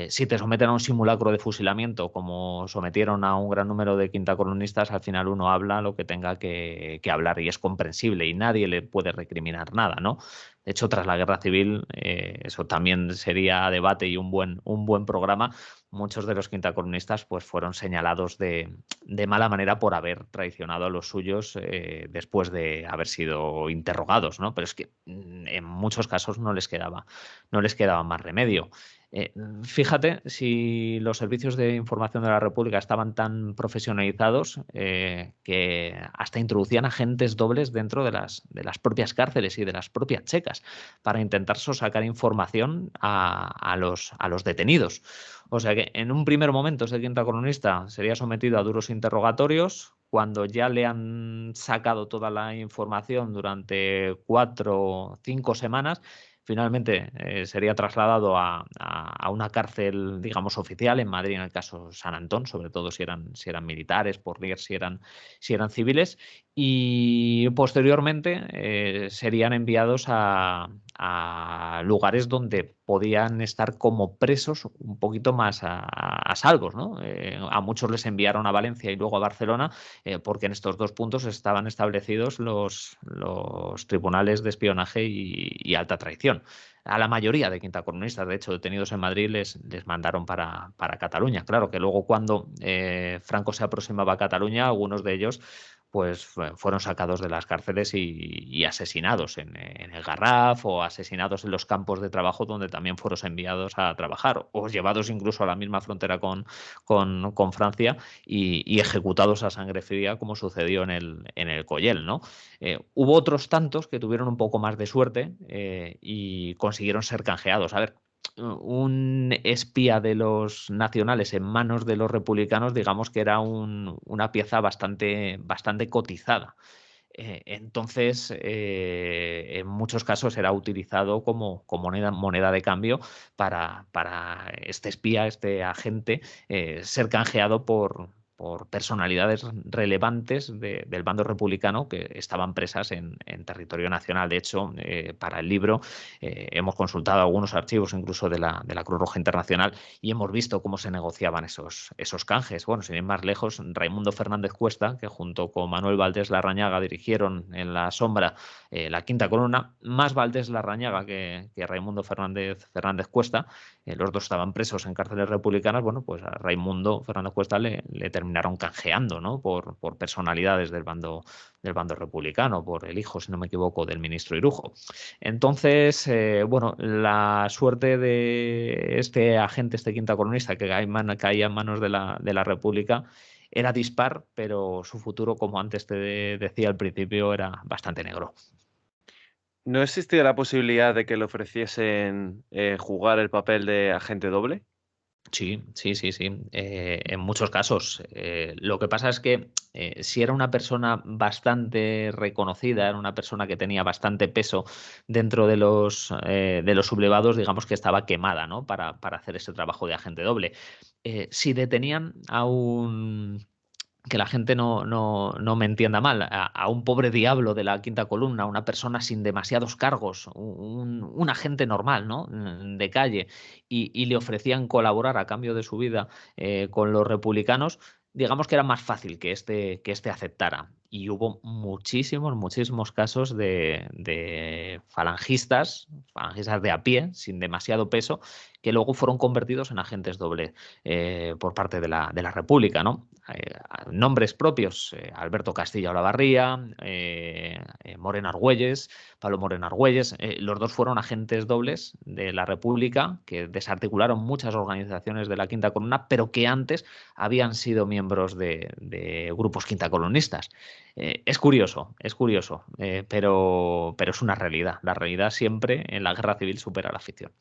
Si te someten a un simulacro de fusilamiento, como sometieron a un gran número de quintacolumnistas, al final uno habla lo que tenga que hablar y es comprensible y nadie le puede recriminar nada, ¿no? De hecho, tras la guerra civil, eso también sería debate y un buen programa, muchos de los quintacolumnistas pues, fueron señalados de mala manera por haber traicionado a los suyos después de haber sido interrogados, ¿no? Pero es que en muchos casos no les quedaba más remedio. Fíjate si los servicios de información de la República estaban tan profesionalizados que hasta introducían agentes dobles dentro de las propias cárceles y de las propias checas para intentar sacar información a los detenidos. O sea que en un primer momento este quintacolumnista sería sometido a duros interrogatorios. Cuando ya le han sacado toda la información durante 4 o 5 semanas, finalmente sería trasladado a una cárcel, digamos, oficial en Madrid, en el caso San Antón, sobre todo si eran militares, por ver si eran civiles, y posteriormente serían enviados a lugares donde podían estar como presos un poquito más a salvos, ¿no? A muchos les enviaron a Valencia y luego a Barcelona, porque en estos dos puntos estaban establecidos los tribunales de espionaje y alta traición. A la mayoría de quintacolumnistas, de hecho, detenidos en Madrid, les mandaron para Cataluña. Claro que luego cuando Franco se aproximaba a Cataluña, algunos de ellos pues fueron sacados de las cárceles y asesinados en el Garraf o asesinados en los campos de trabajo donde también fueron enviados a trabajar o llevados incluso a la misma frontera con Francia y ejecutados a sangre fría como sucedió en el Coyel, ¿no? Hubo otros tantos que tuvieron un poco más de suerte y consiguieron ser canjeados. A ver, un espía de los nacionales en manos de los republicanos, digamos que era una pieza bastante cotizada. Entonces, en muchos casos era utilizado como moneda de cambio para este espía, este agente, ser canjeado por personalidades relevantes del bando republicano que estaban presas en territorio nacional. De hecho, para el libro hemos consultado algunos archivos incluso de la Cruz Roja Internacional y hemos visto cómo se negociaban esos canjes. Bueno, sin ir más lejos, Raimundo Fernández Cuesta, que junto con Manuel Valdés Larrañaga dirigieron en la sombra la quinta columna, más Valdés Larrañaga que Raimundo Fernández Cuesta, los dos estaban presos en cárceles republicanas. Bueno, pues a Raimundo Fernández Cuesta le terminaron canjeando, ¿no? Por personalidades del bando republicano, por el hijo, si no me equivoco, del ministro Irujo. Entonces, bueno, la suerte de este agente, este quinta columnista que caía en manos de la República era dispar, pero su futuro, como antes te decía al principio, era bastante negro. ¿No existía la posibilidad de que le ofreciesen jugar el papel de agente doble? Sí, sí, sí, sí. En muchos casos. Lo que pasa es que si era una persona bastante reconocida, era una persona que tenía bastante peso dentro de los sublevados, digamos que estaba quemada, ¿no? Para hacer ese trabajo de agente doble. Si detenían a un que la gente no me entienda mal, a un pobre diablo de la quinta columna, una persona sin demasiados cargos, un agente normal, ¿no? De calle, y le ofrecían colaborar a cambio de su vida con los republicanos, digamos que era más fácil que este aceptara. Y hubo muchísimos casos de falangistas de a pie, sin demasiado peso, que luego fueron convertidos en agentes doble por parte de la República, ¿no? Nombres propios, Alberto Castilla Olavarría, Moreno Argüelles, Pablo Moreno Argüelles, los dos fueron agentes dobles de la República que desarticularon muchas organizaciones de la Quinta Columna, pero que antes habían sido miembros de grupos quintacolumnistas. Es curioso, pero es una realidad. La realidad siempre en la guerra civil supera la ficción.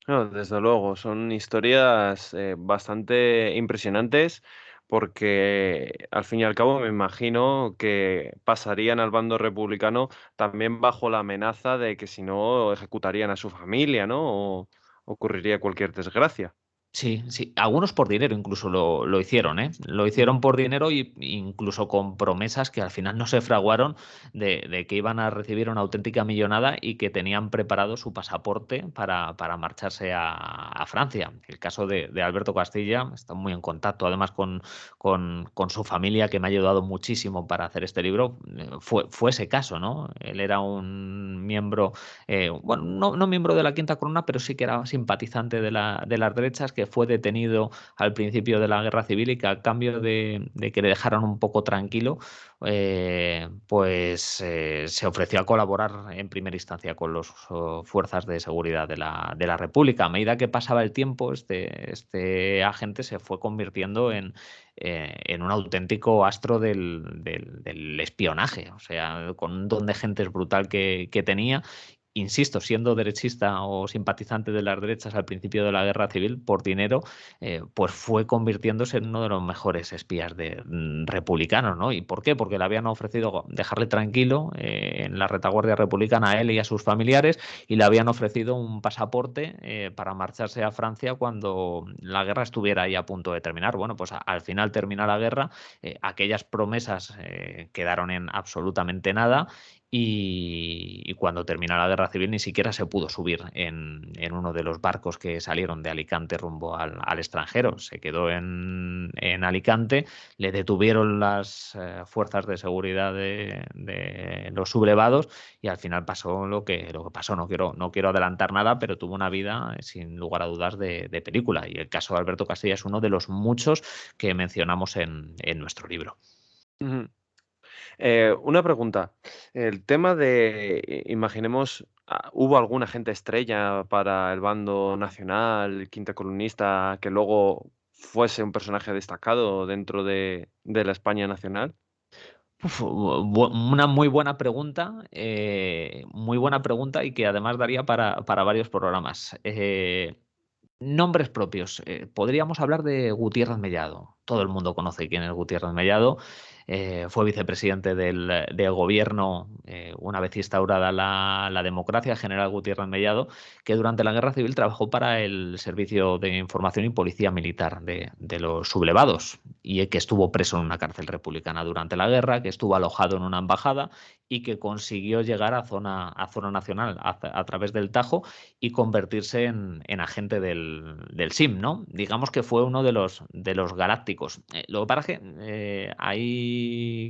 No, desde luego, son historias bastante impresionantes porque al fin y al cabo me imagino que pasarían al bando republicano también bajo la amenaza de que si no ejecutarían a su familia, ¿no? O ocurriría cualquier desgracia. Sí, sí, algunos por dinero incluso lo hicieron, ¿eh? Lo Ujú. hicieron por dinero y incluso con promesas que al final no se fraguaron de que iban a recibir una auténtica millonada y que tenían preparado su pasaporte para marcharse a Francia. El caso de Alberto Castilla está muy en contacto además con su familia, que me ha ayudado muchísimo para hacer este libro. Fue ese caso, ¿no? Él era un miembro, bueno, no miembro de la Quinta Corona, pero sí que era simpatizante de las derechas, que que fue detenido al principio de la Guerra Civil y que a cambio de que le dejaran un poco tranquilo, se ofreció a colaborar en primera instancia con las fuerzas de seguridad de la República. A medida que pasaba el tiempo, este agente se fue convirtiendo en un auténtico astro del espionaje, o sea, con un don de gentes brutal que tenía. Insisto, siendo derechista o simpatizante de las derechas al principio de la Guerra Civil, por dinero, pues fue convirtiéndose en uno de los mejores espías republicanos, ¿no? ¿Y por qué? Porque le habían ofrecido dejarle tranquilo en la retaguardia republicana a él y a sus familiares, y le habían ofrecido un pasaporte para marcharse a Francia cuando la guerra estuviera ahí a punto de terminar. Bueno, pues al final termina la guerra, aquellas promesas quedaron en absolutamente nada. Y cuando termina la guerra civil ni siquiera se pudo subir en uno de los barcos que salieron de Alicante rumbo al extranjero. Se quedó en Alicante, le detuvieron las fuerzas de seguridad de los sublevados y al final pasó lo que pasó. No quiero adelantar nada, pero tuvo una vida sin lugar a dudas de película. Y el caso de Alberto Castilla es uno de los muchos que mencionamos en nuestro libro. Ujú. Una pregunta. El tema de, imaginemos, ¿hubo algún agente estrella para el bando nacional, quinta columnista, que luego fuese un personaje destacado dentro de la España nacional? Una muy buena pregunta y que además daría para varios programas. Nombres propios. Podríamos hablar de Gutiérrez Mellado. Todo el mundo conoce quién es Gutiérrez Mellado. Fue vicepresidente del gobierno una vez instaurada la democracia, general Gutiérrez Mellado, que durante la Guerra Civil trabajó para el Servicio de Información y Policía Militar de los sublevados y que estuvo preso en una cárcel republicana durante la guerra, que estuvo alojado en una embajada y que consiguió llegar a zona nacional a través del Tajo y convertirse en agente del SIM, ¿no? Digamos que fue uno de los galácticos. Lo que pasa es que hay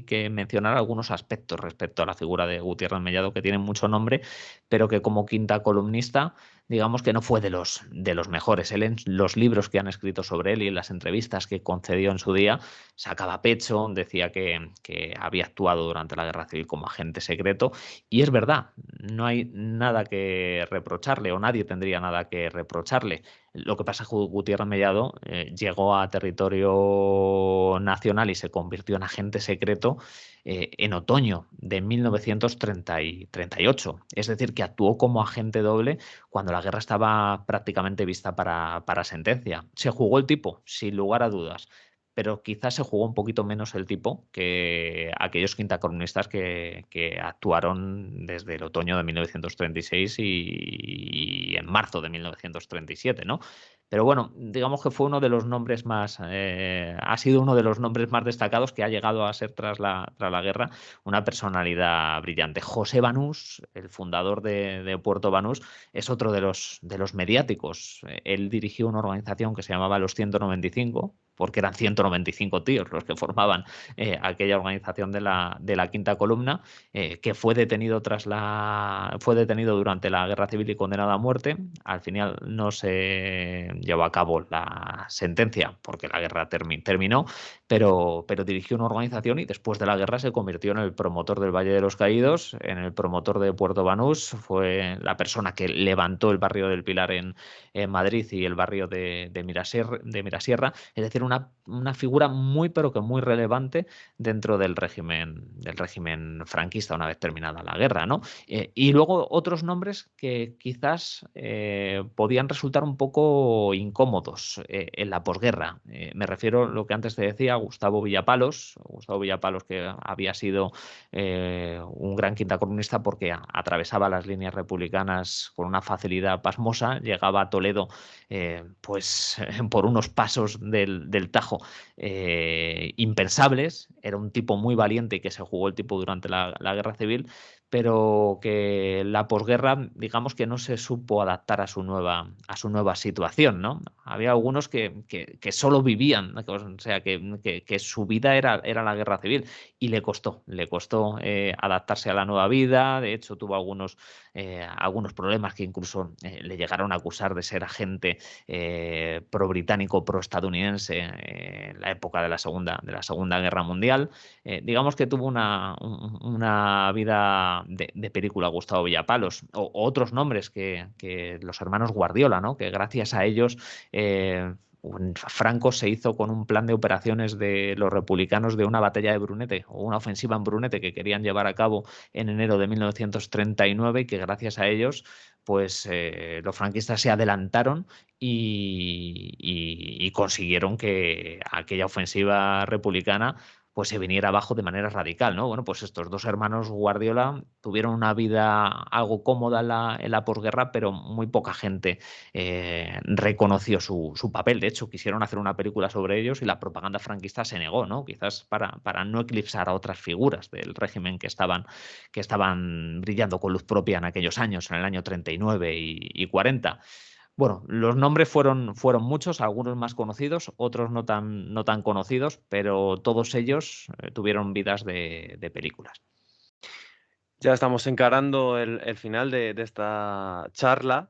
que mencionar algunos aspectos respecto a la figura de Gutiérrez Mellado que tienen mucho nombre, pero que como quinta columnista, digamos que no fue de los mejores. Él en los libros que han escrito sobre él y en las entrevistas que concedió en su día, sacaba pecho, decía que había actuado durante la Guerra Civil como agente secreto, y es verdad, no hay nada que reprocharle o nadie tendría nada que reprocharle. Lo que pasa es que Gutiérrez Mellado llegó a territorio nacional y se convirtió en agente secreto en otoño de 1938. Es decir, que actuó como agente doble cuando la guerra estaba prácticamente vista para sentencia. ¿Se jugó el tipo? Sin lugar a dudas, pero quizás se jugó un poquito menos el tipo que aquellos quintacolumnistas que actuaron desde el otoño de 1936 y en marzo de 1937, ¿no? Pero bueno, digamos que fue uno de los nombres más, ha sido uno de los nombres más destacados que ha llegado a ser tras la guerra una personalidad brillante. José Banús, el fundador de Puerto Banús, es otro de los mediáticos. Él dirigió una organización que se llamaba Los 195, porque eran 195 tíos los que formaban aquella organización de la quinta columna, que fue detenido fue detenido durante la Guerra Civil y condenado a muerte. Al final no se llevó a cabo la sentencia porque la guerra terminó, pero dirigió una organización y después de la guerra se convirtió en el promotor del Valle de los Caídos, en el promotor de Puerto Banús, fue la persona que levantó el barrio del Pilar en Madrid y el barrio de Mirasierra, es decir, una figura muy pero que muy relevante dentro del régimen franquista una vez terminada la guerra, ¿no? Y luego otros nombres que quizás podían resultar un poco incómodos en la posguerra. Me refiero a lo que antes te decía, Gustavo Villapalos que había sido un gran quintacolumnista porque atravesaba las líneas republicanas con una facilidad pasmosa, llegaba a Toledo pues por unos pasos del Tajo impensables, era un tipo muy valiente y que se jugó el tipo durante la Guerra Civil, pero que la posguerra, digamos que no se supo adaptar a su nueva situación, ¿no? Había algunos que solo vivían, o sea, que su vida era la guerra civil y le costó adaptarse a la nueva vida. De hecho, tuvo algunos problemas que incluso le llegaron a acusar de ser agente pro-británico, pro-estadounidense en la época de la Segunda Guerra Mundial. Digamos que tuvo una vida de película Gustavo Villapalos, o otros nombres que los hermanos Guardiola, ¿no? Que gracias a ellos Franco se hizo con un plan de operaciones de los republicanos de una batalla de Brunete o una ofensiva en Brunete que querían llevar a cabo en enero de 1939 y que gracias a ellos pues los franquistas se adelantaron y consiguieron que aquella ofensiva republicana pues se viniera abajo de manera radical, ¿no? Bueno, pues estos dos hermanos Guardiola tuvieron una vida algo cómoda en la posguerra, pero muy poca gente reconoció su papel. De hecho, quisieron hacer una película sobre ellos y la propaganda franquista se negó, ¿no? Quizás para no eclipsar a otras figuras del régimen que estaban brillando con luz propia en aquellos años, en el año 39 y 40. Bueno, los nombres fueron muchos, algunos más conocidos, otros no tan conocidos, pero todos ellos tuvieron vidas de películas. Ya estamos encarando el final de esta charla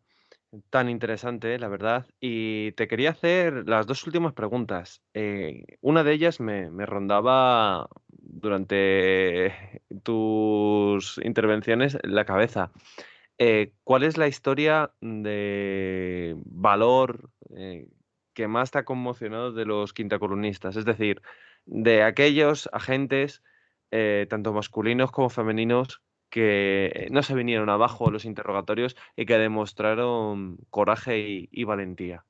tan interesante, la verdad. Y te quería hacer las dos últimas preguntas. Una de ellas me rondaba durante tus intervenciones en la cabeza. ¿Cuál es la historia de valor que más te ha conmocionado de los quintacolumnistas? Es decir, de aquellos agentes, tanto masculinos como femeninos, que no se vinieron abajo los interrogatorios y que demostraron coraje y valentía.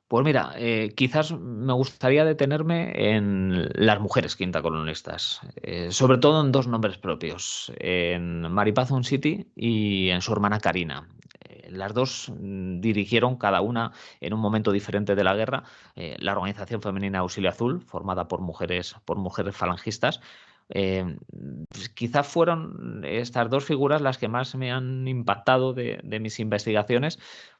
Pues mira, quizás me gustaría detenerme en las mujeres quintacolumnistas, sobre todo en dos nombres propios, en Mary Pazón City y en su hermana Karina. Las dos dirigieron cada una en un momento diferente de la guerra la organización femenina Auxilio Azul, formada por mujeres falangistas. Pues quizás fueron estas dos figuras las que más me han impactado de mis investigaciones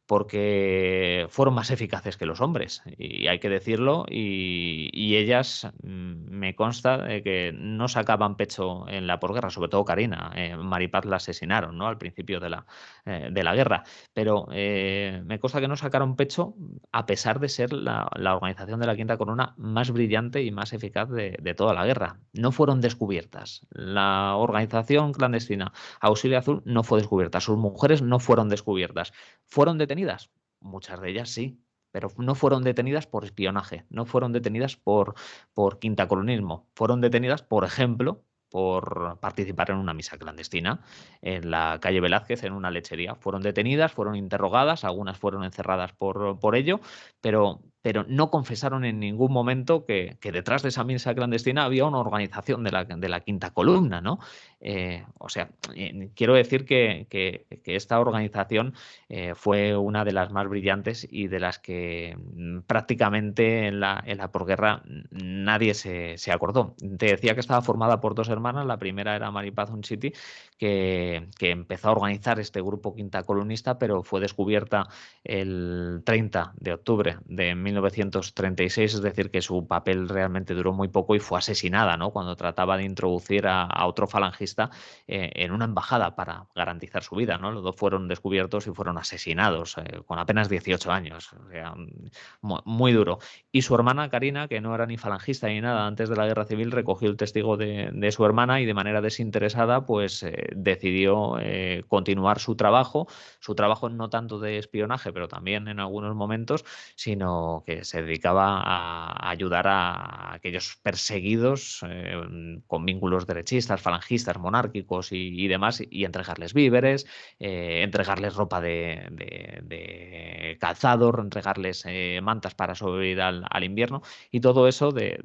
porque fueron más eficaces que los hombres, y hay que decirlo, y ellas me consta de que no sacaban pecho en la posguerra, sobre todo Karina. Maripaz la asesinaron, ¿no? Al principio de la guerra, pero me consta que no sacaron pecho a pesar de ser la organización de la Quinta Corona más brillante y más eficaz de toda la guerra. No fueron descubiertas. La organización clandestina Auxilio Azul no fue descubierta, sus mujeres no fueron descubiertas. ¿Fueron detenidas? Muchas de ellas sí, pero no fueron detenidas por espionaje, no fueron detenidas por quintacolonismo, fueron detenidas, por ejemplo, por participar en una misa clandestina en la calle Velázquez, en una lechería. Fueron detenidas, fueron interrogadas, algunas fueron encerradas por ello, pero no confesaron en ningún momento que detrás de esa misa clandestina había una organización de la quinta columna, ¿no? O sea, quiero decir que esta organización fue una de las más brillantes y de las que prácticamente en la posguerra nadie se acordó. Te decía que estaba formada por dos hermanas, la primera era Mary Pazón Chitty, que empezó a organizar este grupo quinta columnista, pero fue descubierta el 30 de octubre de 1936, es decir, que su papel realmente duró muy poco y fue asesinada, ¿no? Cuando trataba de introducir a otro falangista en una embajada para garantizar su vida, ¿no? Los dos fueron descubiertos y fueron asesinados con apenas 18 años, o sea, muy duro. Y su hermana Karina, que no era ni falangista ni nada antes de la guerra civil, recogió el testigo de su hermana y de manera desinteresada pues decidió continuar su trabajo no tanto de espionaje, pero también en algunos momentos, sino que se dedicaba a ayudar a aquellos perseguidos con vínculos derechistas, falangistas, monárquicos y demás, y entregarles víveres, entregarles ropa de calzado, entregarles mantas para sobrevivir al invierno, y todo eso de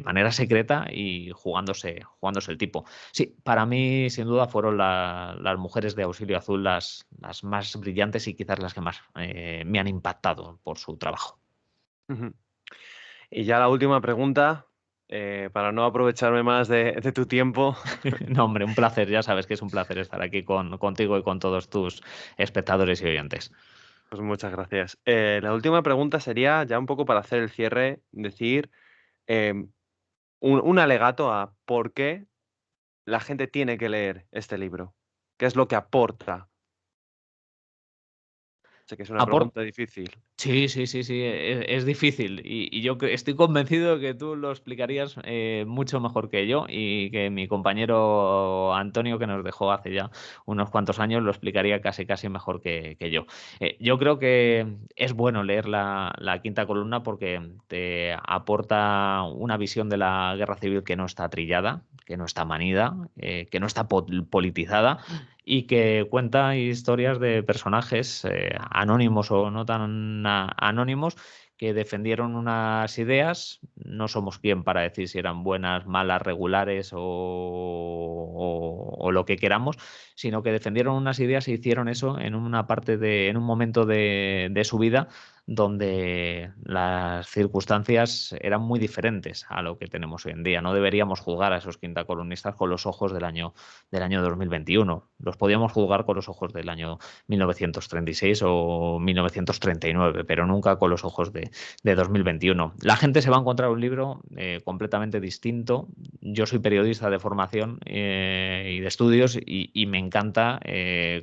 manera secreta y jugándose el tipo. Sí, para mí, sin duda, fueron las mujeres de Auxilio Azul las más brillantes y quizás las que más me han impactado por su trabajo. Ujú. Y ya la última pregunta, para no aprovecharme más de tu tiempo. No, hombre, un placer, ya sabes que es un placer estar aquí contigo y con todos tus espectadores y oyentes. Pues muchas gracias. La última pregunta sería, ya un poco para hacer el cierre, decir em, un alegato a por qué la gente tiene que leer este libro. ¿Qué es lo que aporta? Sé que es una Apor- pregunta difícil. Sí, sí, sí, sí, es difícil y yo estoy convencido de que tú lo explicarías mucho mejor que yo y que mi compañero Antonio, que nos dejó hace ya unos cuantos años, lo explicaría casi, casi mejor que yo. Yo creo que es bueno leer la quinta columna porque te aporta una visión de la guerra civil que no está trillada, que no está manida, que no está politizada y que cuenta historias de personajes anónimos o no tan anónimos que defendieron unas ideas. No somos quien para decir si eran buenas, malas, regulares o lo que queramos, sino que defendieron unas ideas e hicieron eso en una parte en un momento de su vida donde las circunstancias eran muy diferentes a lo que tenemos hoy en día. No deberíamos juzgar a esos quintacolumnistas con los ojos del año 2021. Los podíamos juzgar con los ojos del año 1936 o 1939, pero nunca con los ojos de 2021. La gente se va a encontrar un libro completamente distinto. Yo soy periodista de formación y de estudios y me encanta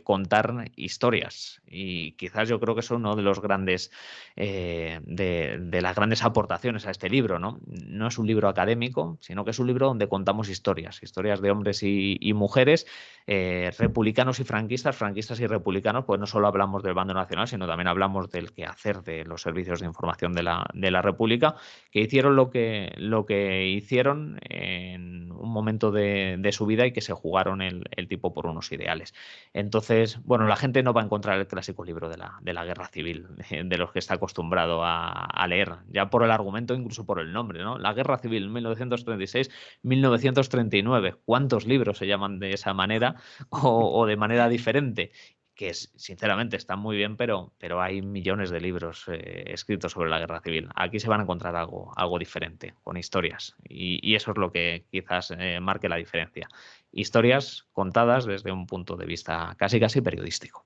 contar historias. Y quizás yo creo que es uno de los grandes, de las grandes aportaciones a este libro, ¿no? No es un libro académico, sino que es un libro donde contamos historias, historias de hombres y mujeres, republicanos y franquistas, franquistas y republicanos, pues no solo hablamos del bando nacional, sino también hablamos del quehacer de los servicios de información de la República, que hicieron lo que hicieron en un momento de su vida y que se jugaron el tipo por unos ideales. Entonces, bueno, la gente no va a encontrar el clásico libro de la guerra civil, de los que está acostumbrado a leer, ya por el argumento, incluso por el nombre, ¿no? La guerra civil 1936-1939. ¿Cuántos libros se llaman de esa manera o de manera diferente? Que sinceramente están muy bien, pero hay millones de libros escritos sobre la guerra civil. Aquí se van a encontrar algo diferente, con historias, y eso es lo que quizás marque la diferencia. Historias contadas desde un punto de vista casi casi periodístico.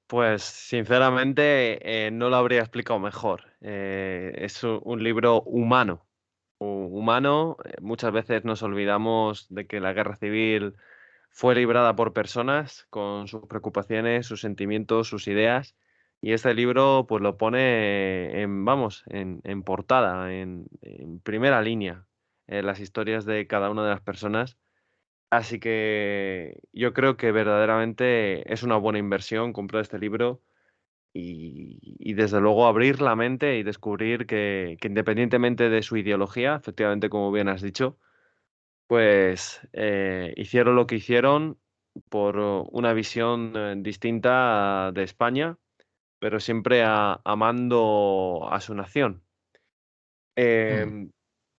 Pues sinceramente no lo habría explicado mejor. Es un libro humano. Humano. Muchas veces nos olvidamos de que la guerra civil fue librada por personas con sus preocupaciones, sus sentimientos, sus ideas. Y este libro pues lo pone vamos, en portada, en primera línea, las historias de cada una de las personas. Así que yo creo que verdaderamente es una buena inversión comprar este libro y desde luego abrir la mente y descubrir que independientemente de su ideología, efectivamente como bien has dicho, pues hicieron lo que hicieron por una visión distinta de España, pero siempre amando a su nación. Mm. Em,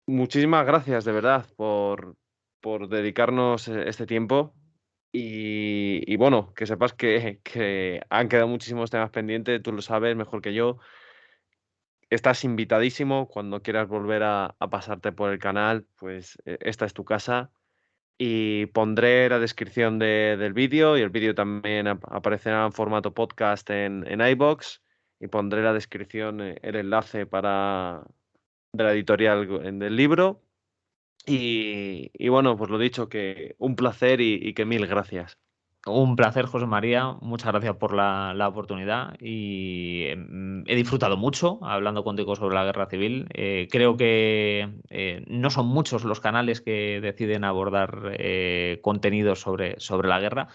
Muchísimas gracias de verdad por dedicarnos este tiempo y bueno, que sepas que han quedado muchísimos temas pendientes, tú lo sabes mejor que yo. Estás invitadísimo cuando quieras volver a pasarte por el canal, pues esta es tu casa. Y pondré la descripción del vídeo y el vídeo también aparecerá en formato podcast en iVoox y pondré la descripción, el enlace de la editorial del libro. Y bueno, pues lo dicho, que un placer y que mil gracias. Un placer, José María. Muchas gracias por la oportunidad y he disfrutado mucho hablando contigo sobre la guerra civil. Creo que no son muchos los canales que deciden abordar contenidos sobre la guerra.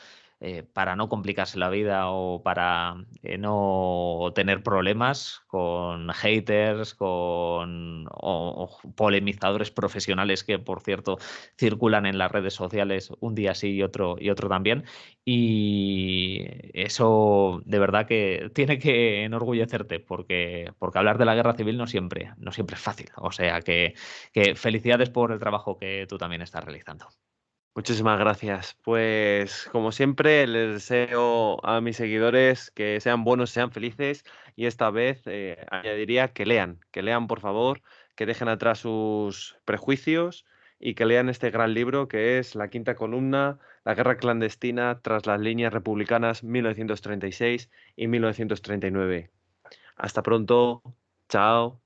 Para no complicarse la vida o para no tener problemas con haters, o polemizadores profesionales que, por cierto, circulan en las redes sociales un día sí y otro también. Y eso de verdad que tiene que enorgullecerte porque hablar de la guerra civil no siempre es fácil. O sea que felicidades por el trabajo que tú también estás realizando. Muchísimas gracias. Pues como siempre, les deseo a mis seguidores que sean buenos, sean felices y esta vez añadiría que lean por favor, que dejen atrás sus prejuicios y que lean este gran libro que es La Quinta Columna, la guerra clandestina tras las líneas republicanas 1936 y 1939. Hasta pronto. Chao.